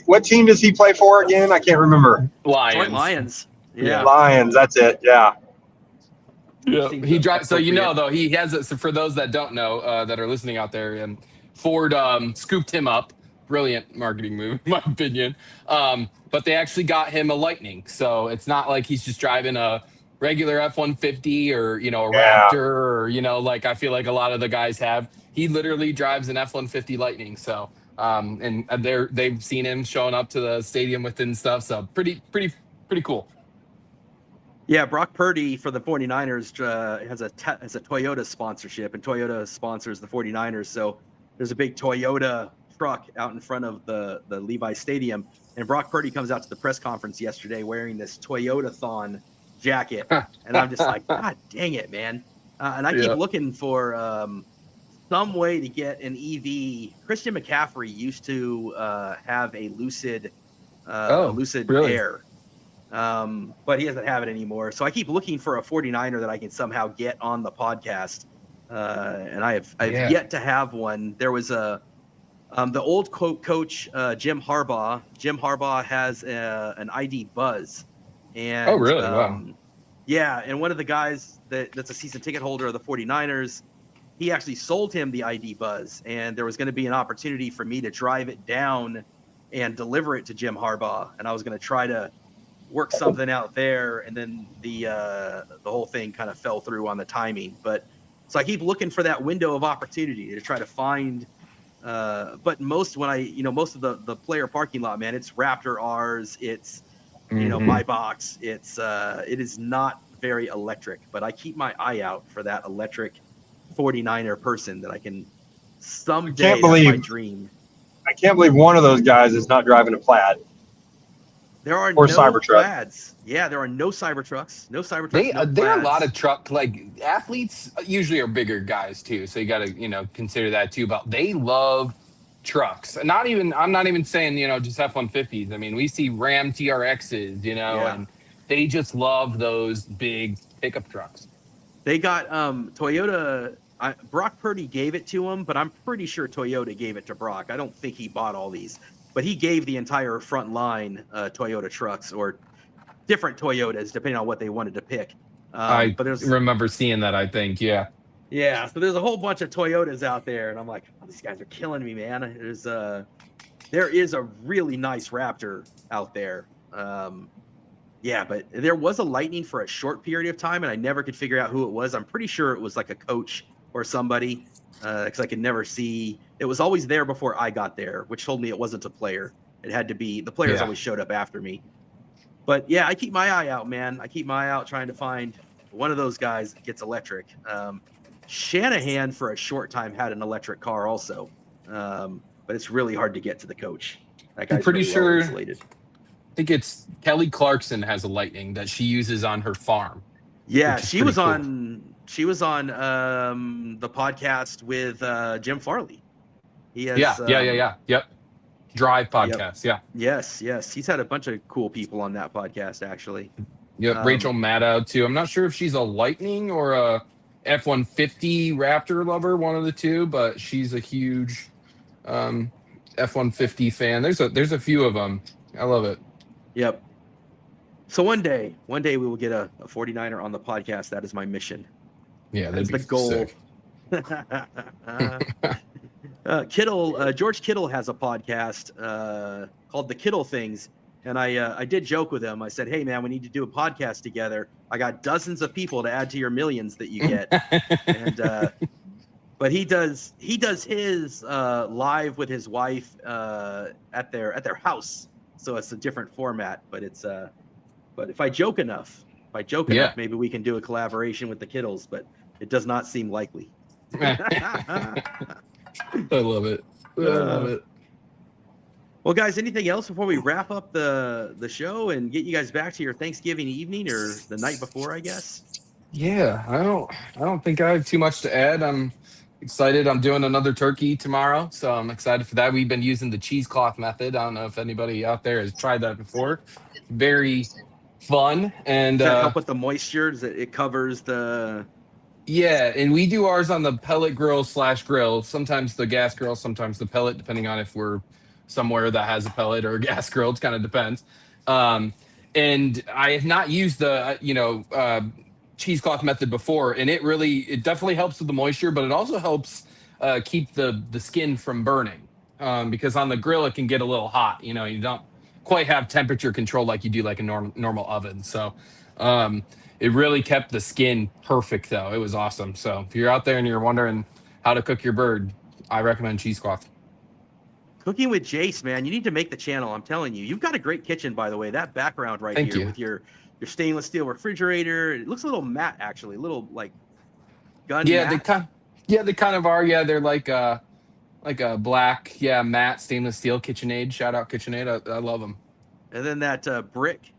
What team does he play for again? I can't remember. Lions. Yeah. Lions. That's it. Yeah. Yeah. He drives. So though, he has. So for those that don't know, that are listening out there, and Ford scooped him up. Brilliant marketing move, in my opinion. But they actually got him a Lightning, so it's not like he's just driving a regular F-150 or a Raptor, or like I feel like a lot of the guys have. He literally drives an F-150 Lightning. So and they've seen him showing up to the stadium with and stuff. So pretty cool. Yeah, Brock Purdy for the 49ers has a Toyota sponsorship, and Toyota sponsors the 49ers. So there's a big Toyota truck out in front of the Levi Stadium, and Brock Purdy comes out to the press conference yesterday wearing this Toyota-thon jacket, and I'm just like, God dang it, man! And I keep looking for some way to get an EV. Christian McCaffrey used to have a Lucid Air. But he doesn't have it anymore. So I keep looking for a 49er that I can somehow get on the podcast. And I've yet to have one. There was the old coach, Jim Harbaugh. Jim Harbaugh has an ID Buzz. And, oh, really? Wow. Yeah. And one of the guys that's a season ticket holder of the 49ers, he actually sold him the ID Buzz. And there was going to be an opportunity for me to drive it down and deliver it to Jim Harbaugh. And I was going to try to work something out there, and then the whole thing kind of fell through on the timing. But so I keep looking for that window of opportunity to try to find. But most of the player parking lot, man, it's Raptor R's, it's my box. It is not very electric, but I keep my eye out for that electric 49er person that I can someday. That's my dream. I can't believe one of those guys is not driving a Plaid. There are no Plaids. Yeah, there are no Cybertrucks. No Cybertrucks. There are a lot of athletes usually are bigger guys too, so you got to consider that too. But they love trucks. I'm not even saying just F-150s. I mean, we see Ram TRXs, and they just love those big pickup trucks. They got Toyota. Brock Purdy gave it to him, but I'm pretty sure Toyota gave it to Brock. I don't think he bought all these. But he gave the entire front line Toyota trucks, or different Toyotas, depending on what they wanted to pick. I remember seeing that, I think, yeah. Yeah, so there's a whole bunch of Toyotas out there, and I'm like, these guys are killing me, man. There is a really nice Raptor out there. But there was a Lightning for a short period of time, and I never could figure out who it was. I'm pretty sure it was like a coach or somebody, because I could never see. It was always there before I got there, which told me it wasn't a player. It had to be the players always showed up after me. But yeah, I keep my eye out, man. I keep my eye out trying to find one of those guys that gets electric. Shanahan for a short time had an electric car also, but it's really hard to get to the coach. That guy's pretty really sure. Well insulated. I think it's Kelly Clarkson has a Lightning that she uses on her farm. Yeah, which is she was pretty cool. on. She was on the podcast with Jim Farley. He has. Yep. Drive Yep. podcast. Yeah. Yes. He's had a bunch of cool people on that podcast, actually. Yep. Rachel Maddow too. I'm not sure if she's a Lightning or a F-150 Raptor lover, one of the two, but she's a huge F-150 fan. There's a few of them. I love it. Yep. So one day we will get a 49er on the podcast. That is my mission. Yeah, that's the goal. George Kittle has a podcast called The Kittle Things, and I did joke with him. I said, "Hey man, we need to do a podcast together. I got dozens of people to add to your millions that you get." And but he does his live with his wife at their house, so it's a different format. But it's but if I joke enough, maybe we can do a collaboration with the Kittles. But it does not seem likely. I love it. I love it. Well, guys, anything else before we wrap up the show and get you guys back to your Thanksgiving evening or the night before, I guess? Yeah, I don't think I have too much to add. I'm excited. I'm doing another turkey tomorrow, so I'm excited for that. We've been using the cheesecloth method. I don't know if anybody out there has tried that before. Very fun. And does that help with the moisture? Does it covers the... Yeah, and we do ours on the pellet grill/grill. Sometimes the gas grill, sometimes the pellet, depending on if we're somewhere that has a pellet or a gas grill. It kind of depends. And I have not used the cheesecloth method before, and it definitely helps with the moisture, but it also helps keep the skin from burning, because on the grill it can get a little hot. You don't quite have temperature control like you do like a normal oven. So it really kept the skin perfect, though. It was awesome. So if you're out there and you're wondering how to cook your bird, I recommend cheesecloth. Cooking with Jace, man, you need to make the channel. I'm telling you, you've got a great kitchen, by the way. That background right Thank here you. with your stainless steel refrigerator. It looks a little matte, actually, a little like gun matte. They kind of are. Yeah, they're like a black, matte stainless steel KitchenAid. Shout out KitchenAid. I love them. And then that brick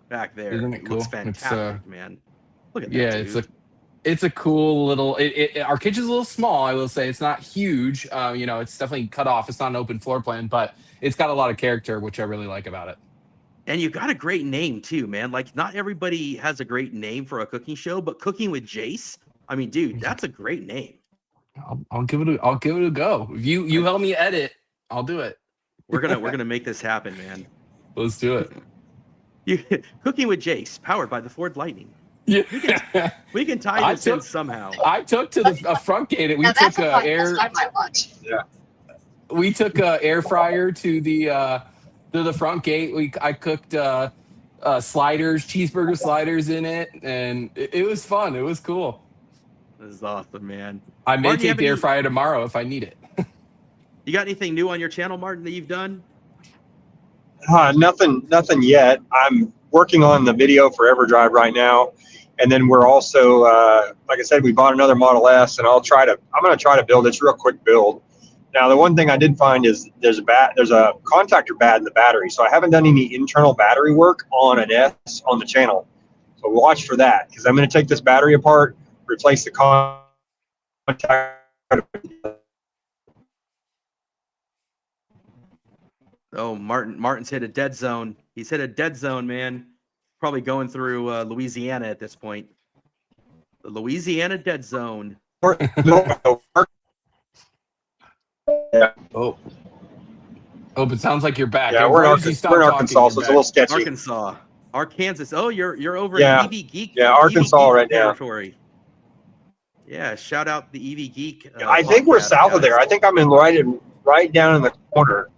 back there. Isn't it cool? Looks fantastic, man. Look at that. Yeah, dude. it's a cool little. Our kitchen's a little small. I will say it's not huge. It's definitely cut off. It's not an open floor plan, but it's got a lot of character, which I really like about it. And you got a great name too, man. Like not everybody has a great name for a cooking show, but Cooking with Jace. I mean, dude, that's a great name. I'll give it a go. If you help me edit, I'll do it. We're gonna make this happen, man. Let's do it. Cooking with Jace, powered by the Ford Lightning. Yeah, we can tie this in somehow. I took to the front gate. We took air. I might watch. Yeah. We took air fryer to the front gate. I cooked sliders, cheeseburger sliders in it, and it was fun. It was cool. This is awesome, man. I may Martin, take the air fryer tomorrow if I need it. You got anything new on your channel, Martin, that you've done? Nothing yet. I'm working on the video for Everdrive right now. And then we're also, like I said, we bought another Model S, and I'm going to try to build this real quick build. Now, the one thing I did find is there's a contactor bad in the battery. So I haven't done any internal battery work on an S on the channel. So watch for that, because I'm going to take this battery apart, replace the contactor. Oh, Martin's hit a dead zone. He's hit a dead zone, man. Probably going through Louisiana at this point. The Louisiana dead zone. Yeah. Oh, it sounds like you're back. Yeah, we're in Arkansas, so it's a little sketchy. Arkansas. Oh, you're over in EV Geek. Yeah, Arkansas right now. Territory. Yeah, shout out the EV Geek. I think we're south of there. I think I'm right down in the corner.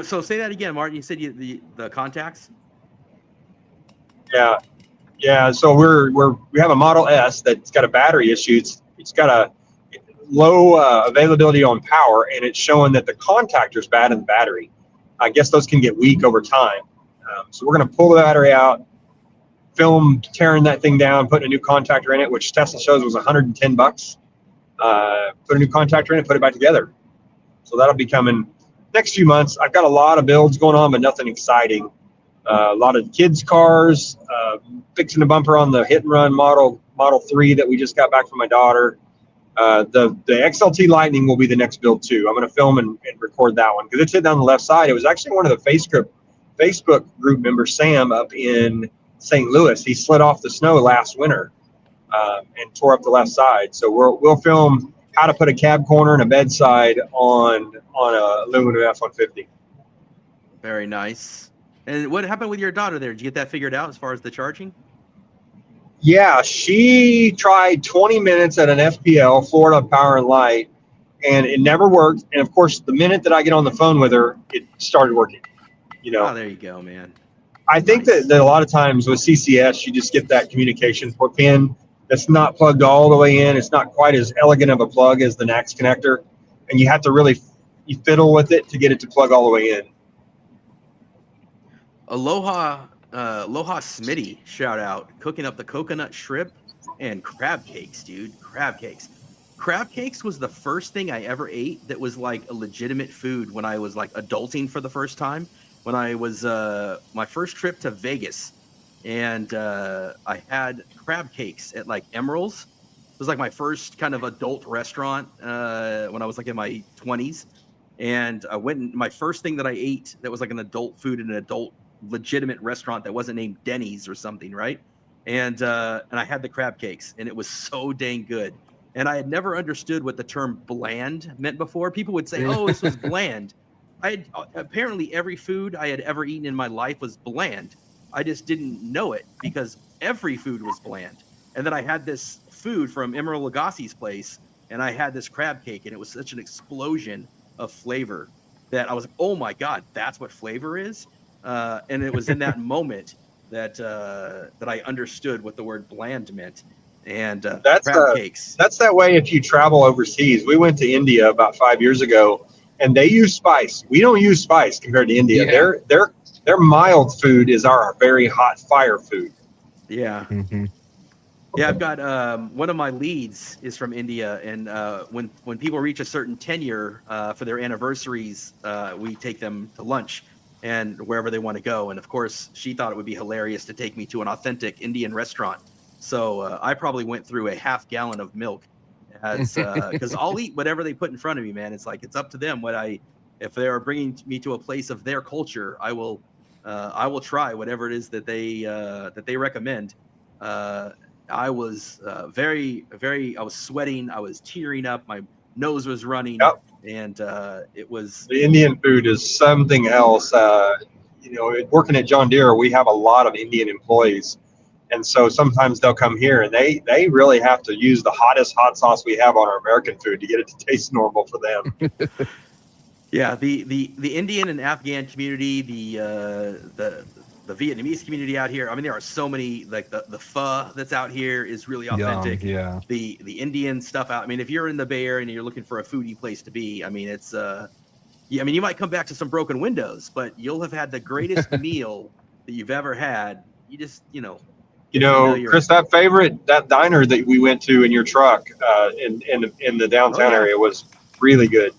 So say that again, Martin. You said the contacts. Yeah. So we have a Model S that's got a battery issue. It's got a low availability on power, and it's showing that the contactor's bad in the battery. I guess those can get weak over time. So we're going to pull the battery out, film tearing that thing down, putting a new contactor in it, which Tesla shows was $110. Put a new contactor in it, put it back together. So that'll be coming next few months. I've got a lot of builds going on, but nothing exciting. A lot of kids' cars, fixing a bumper on the hit and run Model 3 that we just got back from my daughter. The XLT Lightning will be the next build too. I'm going to film and record that one because it's hit down the left side. It was actually one of the Facebook group members, Sam, up in St. Louis. He slid off the snow last winter and tore up the left side. So we'll film how to put a cab corner and a bedside on a aluminum F-150. Very nice. And what happened with your daughter there? Did you get that figured out as far as the charging? Yeah, she tried 20 minutes at an FPL, Florida Power and Light, and it never worked. And of course, the minute that I get on the phone with her, it started working. Oh, there you go, man. I think that a lot of times with CCS, you just get that communication port pin that's not plugged all the way in. It's not quite as elegant of a plug as the NAX connector, and you have to really fiddle with it to get it to plug all the way in. Aloha Smitty, shout out, cooking up the coconut shrimp and crab cakes, dude. Crab cakes. Crab cakes was the first thing I ever ate that was like a legitimate food when I was like adulting for the first time. When I was my first trip to Vegas, and I had crab cakes at like Emerald's. It was like my first kind of adult restaurant when I was like in my 20s. And I went and my first thing that I ate that was like an adult food in an adult legitimate restaurant that wasn't named Denny's or something, right? And I had the crab cakes, and it was so dang good. And I had never understood what the term bland meant before. People would say, "Oh, this was bland." Apparently every food I had ever eaten in my life was bland. I just didn't know it because every food was bland. And then I had this food from Emeril Lagasse's place, and I had this crab cake, and it was such an explosion of flavor that I was like, "Oh my God, that's what flavor is." And it was in that moment that I understood what the word bland meant. And crab cakes. That's that way if you travel overseas. We went to India about 5 years ago, and they use spice. We don't use spice compared to India. Yeah. Their mild food is our very hot fire food. Yeah. Mm-hmm. Yeah, I've got one of my leads is from India, and when people reach a certain tenure for their anniversaries, we take them to lunch and wherever they want to go. And of course, she thought it would be hilarious to take me to an authentic Indian restaurant. So I probably went through a half gallon of milk, because I'll eat whatever they put in front of me, man. It's like it's up to them if they are bringing me to a place of their culture, I will try whatever it is that they recommend. I was very, very. I was sweating. I was tearing up. My nose was running. Yep. And it was. The Indian food is something else. Working at John Deere, we have a lot of Indian employees, and so sometimes they'll come here and they really have to use the hottest hot sauce we have on our American food to get it to taste normal for them. Yeah, the Indian and Afghan community, the Vietnamese community out here. I mean, there are so many, like the pho that's out here is really authentic. Yeah. The Indian stuff out. I mean, if you're in the Bay Area and you're looking for a foodie place to be, I mean, it's yeah. I mean, you might come back to some broken windows, but you'll have had the greatest meal that you've ever had. You just, Chris, that diner that we went to in your truck in the downtown area was really good.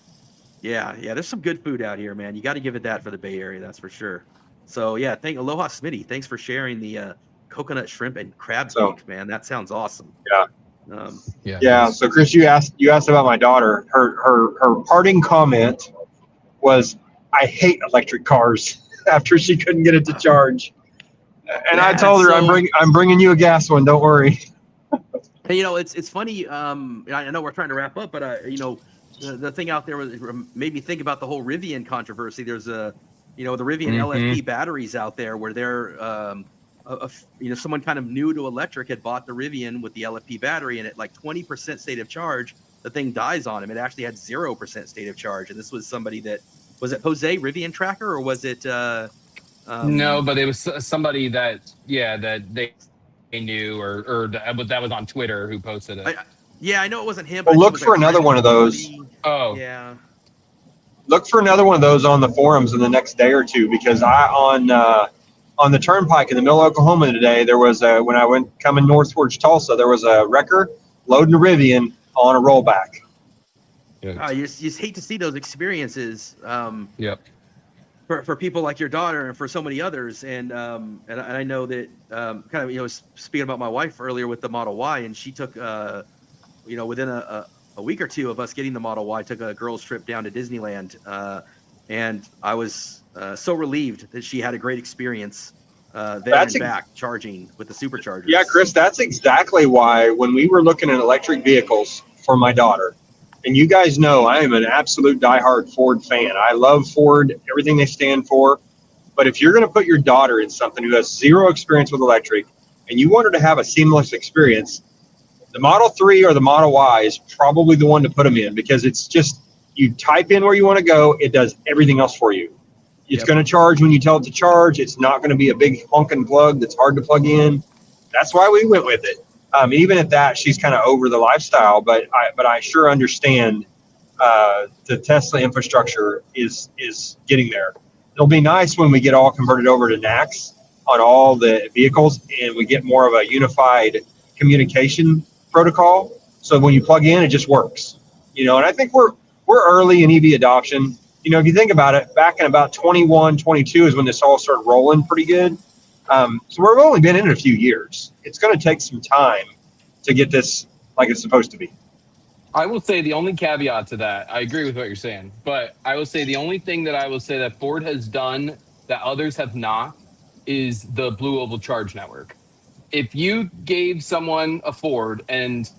Yeah, there's some good food out here, man. You got to give it that for the Bay Area, that's for sure. So yeah, Aloha Smitty. Thanks for sharing the coconut shrimp and crab cake, man. That sounds awesome. Yeah. Yeah. So Chris, you asked about my daughter. Her parting comment was, "I hate electric cars." After she couldn't get it to charge, and I told her, "I'm bringing you a gas one. Don't worry." Hey, it's funny. I know we're trying to wrap up, but the thing out there made me think about the whole Rivian controversy. There's the Rivian LFP batteries out there where they're, someone kind of new to electric had bought the Rivian with the LFP battery, and at like 20% state of charge, the thing dies on him. It actually had 0% state of charge. And this was somebody was it Jose Rivian Tracker, or was it? No, but it was somebody that they knew or that was on Twitter who posted it. I know it wasn't him. Well, look for another one of those. Oh, yeah. Look for another one of those on the forums in the next day or two, because on the turnpike in the middle of Oklahoma today, there was when I went coming north towards Tulsa, there was a wrecker loading a Rivian on a rollback. You just hate to see those experiences. Yep. for people like your daughter and for so many others. And I know that kind of, you know, speaking about my wife earlier with the Model Y, and she took, you know, within a week or two of us getting the Model Y, took a girls trip down to Disneyland. And I was so relieved that she had a great experience there and back charging with the superchargers. Yeah, Chris, that's exactly why when we were looking at electric vehicles for my daughter, and you guys know I am an absolute diehard Ford fan. I love Ford, everything they stand for. But if you're going to put your daughter in something who has zero experience with electric and you want her to have a seamless experience, the Model 3 or the Model Y is probably the one to put them in, because it's just, you type in where you want to go, it does everything else for you. It's going to charge when you tell it to charge. It's not going to be a big honking plug that's hard to plug in. That's why we went with it. Even at that, she's kind of over the lifestyle, but I sure understand the Tesla infrastructure is getting there. It'll be nice when we get all converted over to NACS on all the vehicles, and we get more of a unified communication protocol. So when you plug in, it just works. You know, and I think we're early in EV adoption. You know, if you think about it, back in about 21, 22 is when this all started rolling pretty good. So we've only been in it a few years. It's going to take some time to get this like it's supposed to be. I will say the only caveat to that, I agree with what you're saying, but I will say the only thing that I will say that Ford has done that others have not is the Blue Oval Charge Network. If you gave someone a Ford and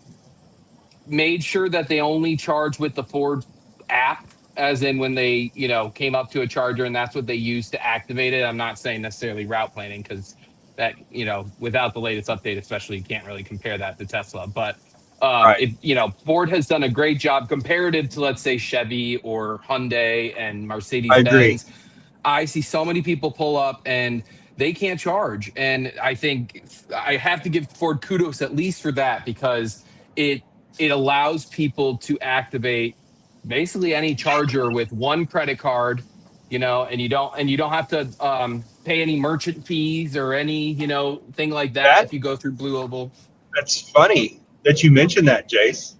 made sure that they only charge with the Ford app, as in when they, you know, came up to a charger and that's what they used to activate it. I'm not saying necessarily route planning, because that, you know, without the latest update, especially, you can't really compare that to Tesla. But if, you know, Ford has done a great job comparative to, let's say, Chevy or Hyundai and Mercedes-Benz. I see so many people pull up and they can't charge. And I think I have to give Ford kudos at least for that, because it allows people to activate basically any charger with one credit card, you know, and you don't have to pay any merchant fees or any, you know, thing like that if you go through Blue Oval. That's funny that you mentioned that, Jace.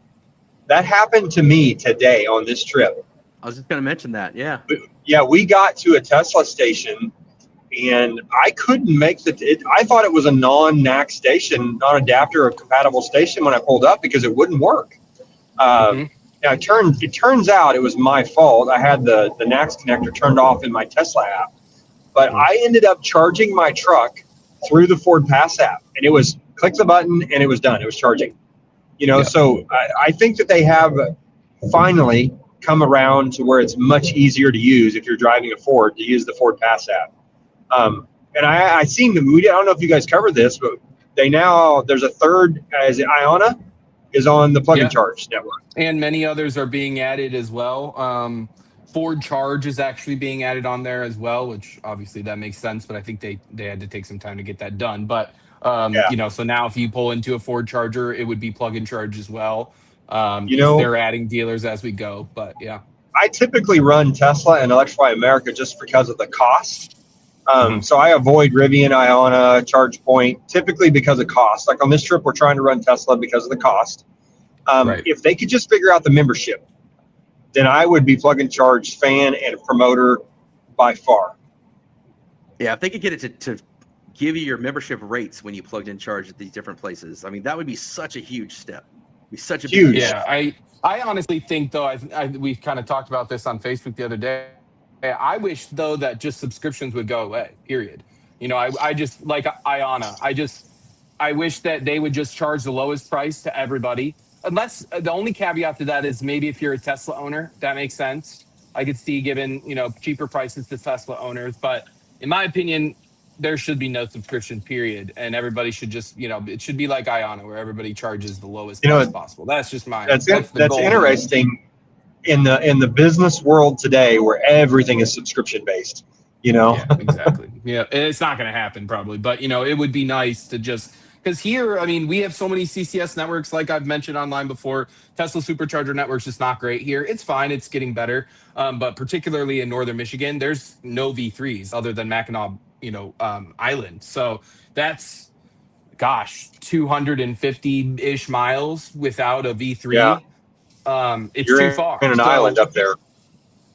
That happened to me today on this trip. I was just going to mention that. Yeah. Yeah, we got to a Tesla station and I couldn't make I thought it was a non-NAC station, non-adapter or compatible station when I pulled up, because it wouldn't work. Now it turns out it was my fault. I had the NACS connector turned off in my Tesla app, but I ended up charging my truck through the Ford Pass app, and it was click the button and it was done. It was charging. You know, so I think that they have finally come around to where it's much easier to use if you're driving a Ford, to use the Ford Pass app. And I seen the movie. I don't know if you guys covered this, but there's a third, as Iona is on the plug and charge network, and many others are being added as well. Ford Charge is actually being added on there as well, which obviously that makes sense, but I think they had to take some time to get that done. But you know, so now if you pull into a Ford charger, it would be plug and charge as well. You know, they're adding dealers as we go, but yeah. I typically run Tesla and Electrify America just because of the cost. So I avoid Rivian, Iona, ChargePoint, typically because of cost. Like on this trip, we're trying to run Tesla because of the cost. If they could just figure out the membership, then I would be plug and charge fan and promoter by far. Yeah, if they could get it to give you your membership rates when you plugged in charge at these different places, I mean, that would be such a huge step. It'd be such a huge. Big step. I honestly think, though, we kind of talked about this on Facebook the other day. I wish, though, that just subscriptions would go away, period. You know, I just, like Iona, I wish that they would just charge the lowest price to everybody. Unless the only caveat to that is maybe if you're a Tesla owner, that makes sense. I could see giving, you know, cheaper prices to Tesla owners. But in my opinion, there should be no subscription, period. And everybody should just, you know, it should be like Iona, where everybody charges the lowest price possible. That's just mine. That's interesting. In the business world today, where everything is subscription based, you know. Yeah, exactly. Yeah, it's not going to happen probably, but you know, it would be nice to just, because here, I mean, we have so many CCS networks, like I've mentioned online before. Tesla Supercharger network's just not great here. It's fine, it's getting better, but particularly in northern Michigan, there's no V3s other than Mackinac, you know, Island. So that's, gosh, 250-ish miles without a V3. Yeah. It's You're too far. in an island up there.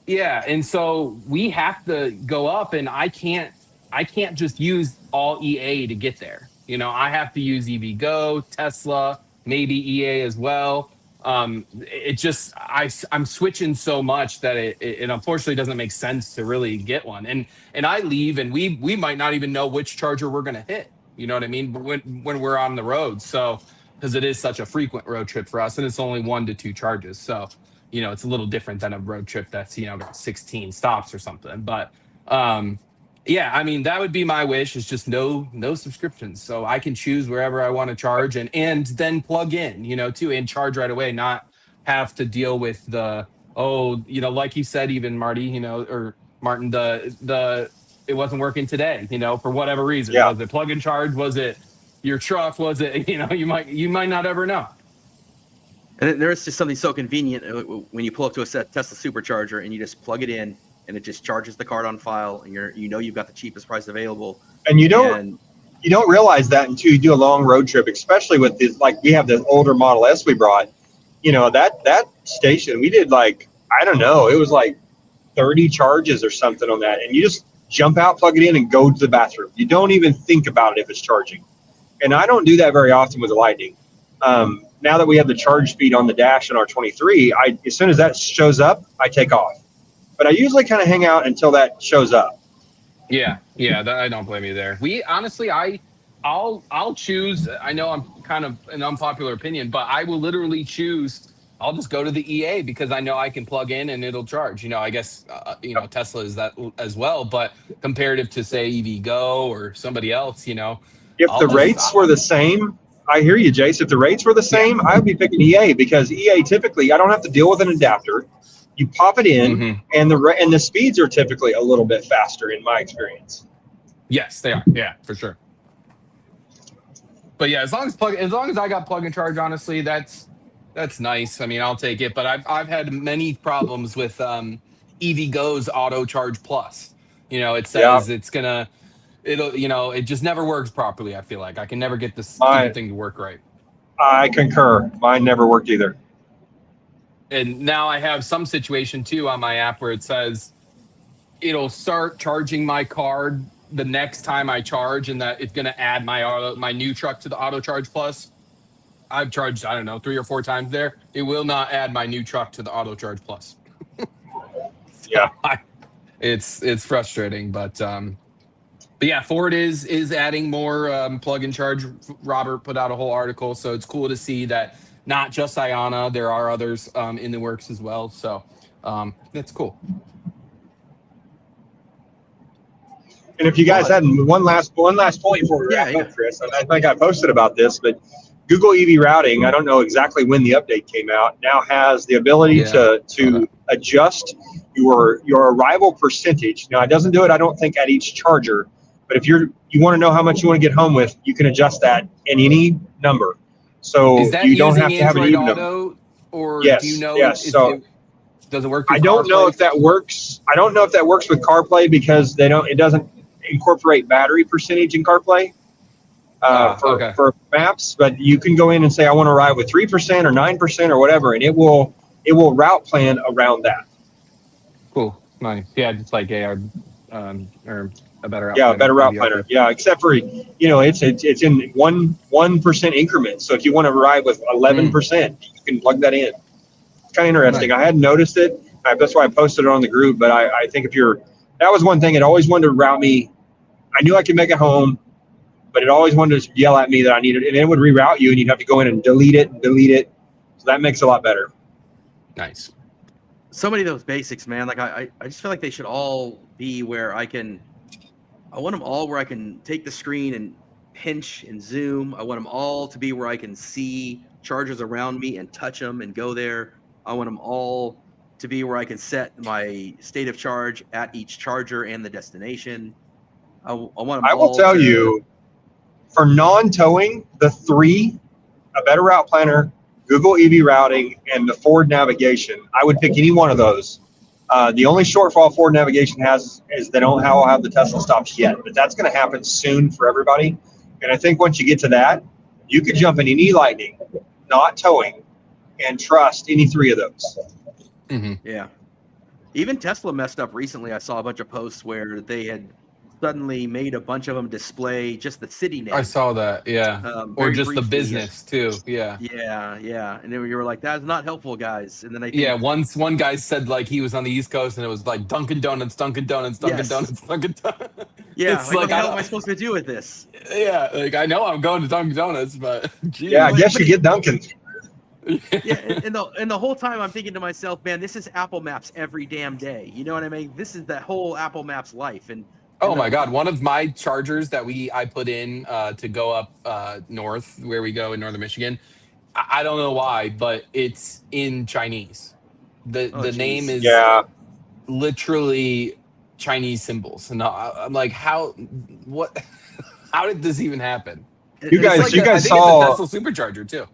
Yeah, and so we have to go up, and I can't just use all EA to get there. You know, I have to use EVgo, Tesla, maybe EA as well. It just I'm switching so much that it unfortunately doesn't make sense to really get one. And I leave, and we might not even know which charger we're gonna hit. You know what I mean? But when we're on the road, so because it is such a frequent road trip for us, and it's only 1 to 2 charges, so you know, it's a little different than a road trip that's, you know, got 16 stops or something. But yeah, I mean, that would be my wish, is just no subscriptions. So I can choose wherever I want to charge, and then plug in, you know, too, and charge right away, not have to deal with the, oh, you know, like you said, even Marty, you know, or Martin, the it wasn't working today, you know, for whatever reason. Yeah. Was it plug and charge? Was it your truck? Was it, you know, you might not ever know. And there's just something so convenient when you pull up to a Tesla supercharger and you just plug it in and it just charges the card on file, and you've got the cheapest price available. And you don't realize that until you do a long road trip, especially with this. Like, we have the older Model S we brought. You know, that station, we did, like, I don't know, it was like 30 charges or something on that, and you just jump out, plug it in, and go to the bathroom. You don't even think about it if it's charging. And I don't do that very often with the Lightning. Now that we have the charge speed on the dash in our 23, as soon as that shows up, I take off. But I usually kind of hang out until that shows up. Yeah, I don't blame you there. We honestly, I'll choose. I know I'm kind of an unpopular opinion, but I will literally choose. I'll just go to the EA because I know I can plug in and it'll charge. You know, I guess you know, Tesla is that as well, but comparative to, say, EVgo or somebody else, you know, If the rates were the same, I hear you, Jace. If the rates were the same, I would be picking EA, because EA, typically I don't have to deal with an adapter. You pop it in, and the speeds are typically a little bit faster in my experience. Yes, they are. Yeah, for sure. But yeah, as long as I got plug and charge, honestly, that's nice. I mean, I'll take it. But I've had many problems with EVgo's Auto Charge Plus. You know, it says it'll, you know, it just never works properly. I feel like I can never get this stupid thing to work right. I concur. Mine never worked either. And now I have some situation too on my app where it says it'll start charging my card the next time I charge, and that it's going to add my new truck to the Auto Charge Plus. I've charged, I don't know, 3 or 4 times there. It will not add my new truck to the Auto Charge Plus. It's frustrating, but yeah, Ford is adding more plug and charge. Robert put out a whole article, so it's cool to see that not just Iona, there are others in the works as well. So that's cool. And if you guys had one last point before we wrap up, Chris, I think I posted about this, but Google EV Routing, I don't know exactly when the update came out, now has the ability to adjust your arrival percentage. Now, it doesn't do it, I don't think, at each charger, but if you want to know how much you want to get home with, you can adjust that in any number. So is that you don't have to have an Android even Auto, number. or Yes, do you know? yes. So does it work? I don't know if that works. I don't know if that works with CarPlay, because it doesn't incorporate battery percentage in CarPlay for maps. But you can go in and say, I want to ride with 3% or 9% or whatever, and it will route plan around that. Cool, nice. Yeah, just like or a better route. Yeah, a better route planner. Yeah, except for, you know, it's in 1% increments. So if you want to ride with 11%, you can plug that in. It's kind of interesting. I hadn't noticed it. That's why I posted it on the group. But I think that was one thing. It always wanted to route me. I knew I could make it home, but it always wanted to yell at me that I needed it. And it would reroute you, and you'd have to go in and delete it. So that makes it a lot better. Nice. So many of those basics, man. Like I just feel like they should all be where I want them all where I can take the screen and pinch and zoom. I want them all to be where I can see chargers around me and touch them and go there. I want them all to be where I can set my state of charge at each charger and the destination. I want them I will tell you, for non-towing, the 3, a better route planner, Google EV Routing, and the Ford navigation, I would pick any one of those. The only shortfall Ford navigation has is they don't have the Tesla stops yet, but that's going to happen soon for everybody. And I think once you get to that, you could jump in any Lightning, not towing, and trust any 3 of those. Yeah. Even Tesla messed up recently. I saw a bunch of posts where they had suddenly made a bunch of them display just the city name. I saw that, yeah. Or Very just the briefly. business too, yeah. Yeah. And then you were like, "That's not helpful, guys." And then I think, Yeah, once one guy said like he was on the East Coast and it was like Dunkin' Donuts, Dunkin' Donuts, Dunkin' Yes. Donuts, Dunkin' Donuts. yeah, It's like, what like the I hell am I don't. supposed to do with this? Yeah, like I know I'm going to Dunkin' Donuts, but geez. Yeah, I guess But you get Duncan. Yeah, and the whole time I'm thinking to myself, man, this is Apple Maps every damn day. You know what I mean? This is the whole Apple Maps life. And Oh the, my God! One of my chargers that I put in to go up north, where we go in northern Michigan. I don't know why, but it's in Chinese. The name geez. is Yeah, literally Chinese symbols, and I'm like, how? What? How did this even happen? you And it's guys, like, I think it's a Tesla supercharger too.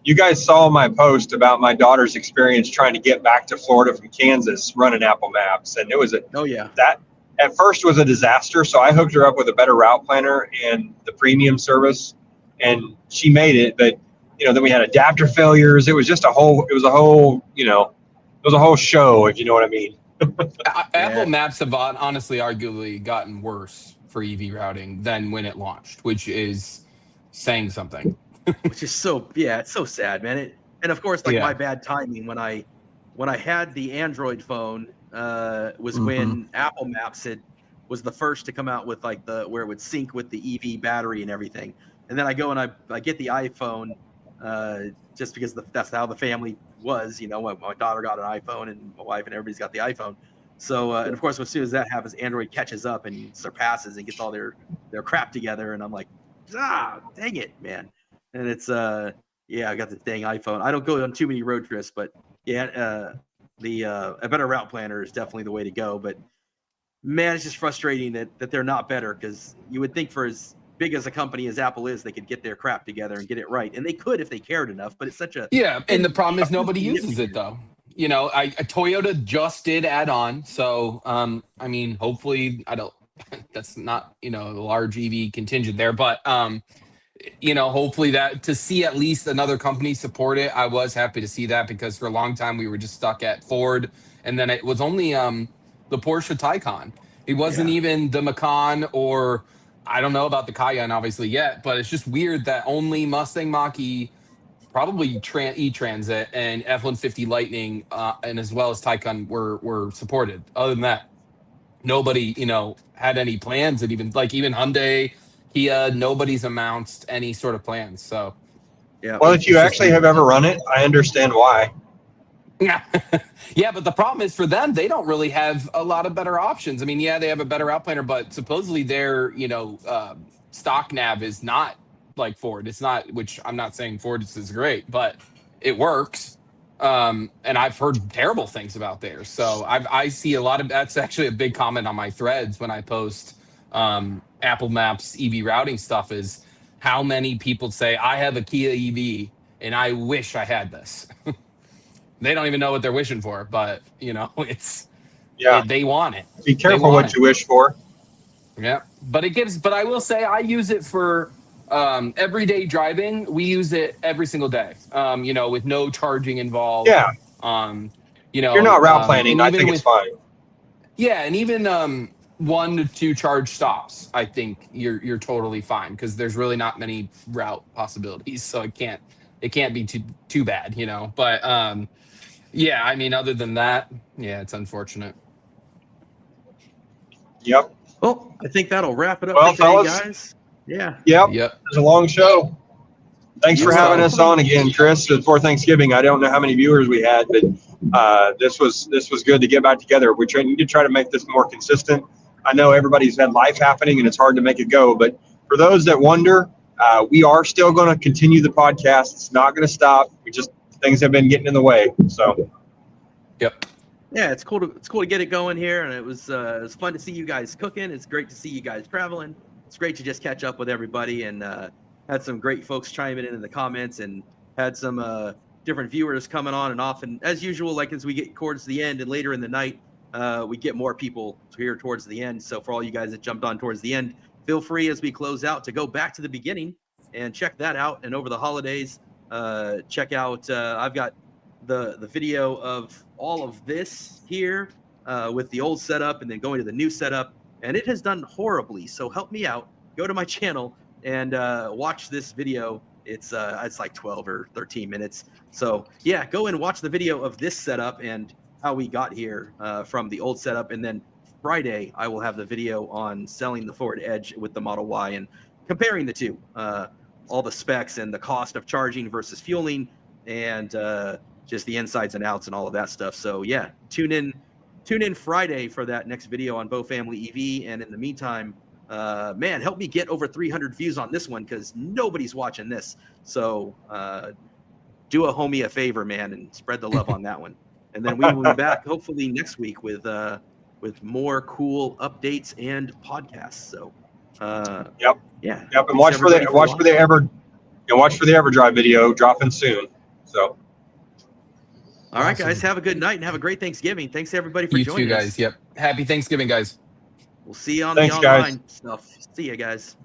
you guys saw my post about my daughter's experience trying to get back to Florida from Kansas running Apple Maps, and it was oh yeah, that at first was a disaster. So I hooked her up with a better route planner and the premium service, and she made it. But then we had adapter failures. It was just a whole. It was a whole show, if you know what I mean. Apple Maps have honestly, arguably, gotten worse for EV routing than when it launched, which is saying something. which is it's so sad, man. And of course, like my bad timing when I had the Android phone was when Apple Maps was the first to come out with like where it would sync with the EV battery and everything. And then I go and I get the iPhone just because that's how the family was. My daughter got an iPhone and my wife and everybody's got the iPhone. So and of course, as soon as that happens, Android catches up and surpasses and gets all their crap together. And I'm like, dang it, man. And it's I got the dang iPhone. I don't go on too many road trips, but a better route planner is definitely the way to go. But man, it's just frustrating that they're not better, because you would think for as big as a company as Apple is, they could get their crap together and get it right, and they could if they cared enough. But it's such a and the problem is nobody uses it though. Toyota just did add on, so I mean, hopefully, I don't. That's not a large EV contingent there, but hopefully that to see at least another company support it, I was happy to see that, because for a long time we were just stuck at Ford, and then it was only the Porsche Taycan. It wasn't even the Macan, or I don't know about the Cayenne obviously yet, but it's just weird that only Mustang Mach-E, probably E-Transit, and F-150 Lightning, and as well as Taycan were supported. Other than that, nobody had any plans, and even Hyundai, Kia, nobody's announced any sort of plans. So well, if you actually have ever run it, I understand why. Yeah, but the problem is for them, they don't really have a lot of better options. I mean, they have a better route planner, but supposedly their stock nav is not like Ford. It's not, which I'm not saying Ford is great, but it works. And I've heard terrible things about theirs. So I see a lot of, that's actually a big comment on my threads when I post Apple Maps EV routing stuff, is how many people say, I have a Kia EV and I wish I had this. They don't even know what they're wishing for, but it's they want it. Be careful what you wish for. Yeah, but I will say I use it for everyday driving. We use it every single day. With no charging involved. Yeah. You're not route planning. I think it's fine. Yeah, and even 1 to 2 charge stops, I think you're totally fine, because there's really not many route possibilities, so it can't be too bad, But yeah, I mean, other than that, it's unfortunate. Yep. Well, I think that'll wrap it up today, fellas, guys. Yeah. Yep. Yep. It's a long show. Thanks for having us on again, Chris. Before Thanksgiving, I don't know how many viewers we had, but this was good to get back together. We need to try to make this more consistent. I know everybody's had life happening and it's hard to make it go, but for those that wonder, we are still going to continue the podcast. It's not going to stop. Things have been getting in the way. So. Yep. Yeah, it's cool to get it going here, and it was fun to see you guys cooking. It's great to see you guys traveling. It's great to just catch up with everybody, and had some great folks chiming in the comments, and had some different viewers coming on and off. And as usual, like as we get towards the end and later in the night, we get more people here towards the end. So for all you guys that jumped on towards the end, feel free as we close out to go back to the beginning and check that out. And over the holidays, check out I've got the video of all of this here with the old setup and then going to the new setup, and it has done horribly. So help me out. Go to my channel and watch this video. It's like 12 or 13 minutes. So yeah, go and watch the video of this setup and how we got here from the old setup. And then Friday, I will have the video on selling the Ford Edge with the Model Y and comparing the two, all the specs and the cost of charging versus fueling, and just the insides and outs and all of that stuff. So yeah, tune in Friday for that next video on Bow Family EV. And in the meantime, man, help me get over 300 views on this one, because nobody's watching this. So do a homie a favor, man, and spread the love on that one. And then we will be back hopefully next week with more cool updates and podcasts. So Yep. And watch for the Everdrive video dropping soon. So all right, guys, have a good night and have a great Thanksgiving. Thanks everybody for joining us. You too, guys. Yep. Happy Thanksgiving, guys. We'll see you on Thanks, the online guys. stuff. See you guys.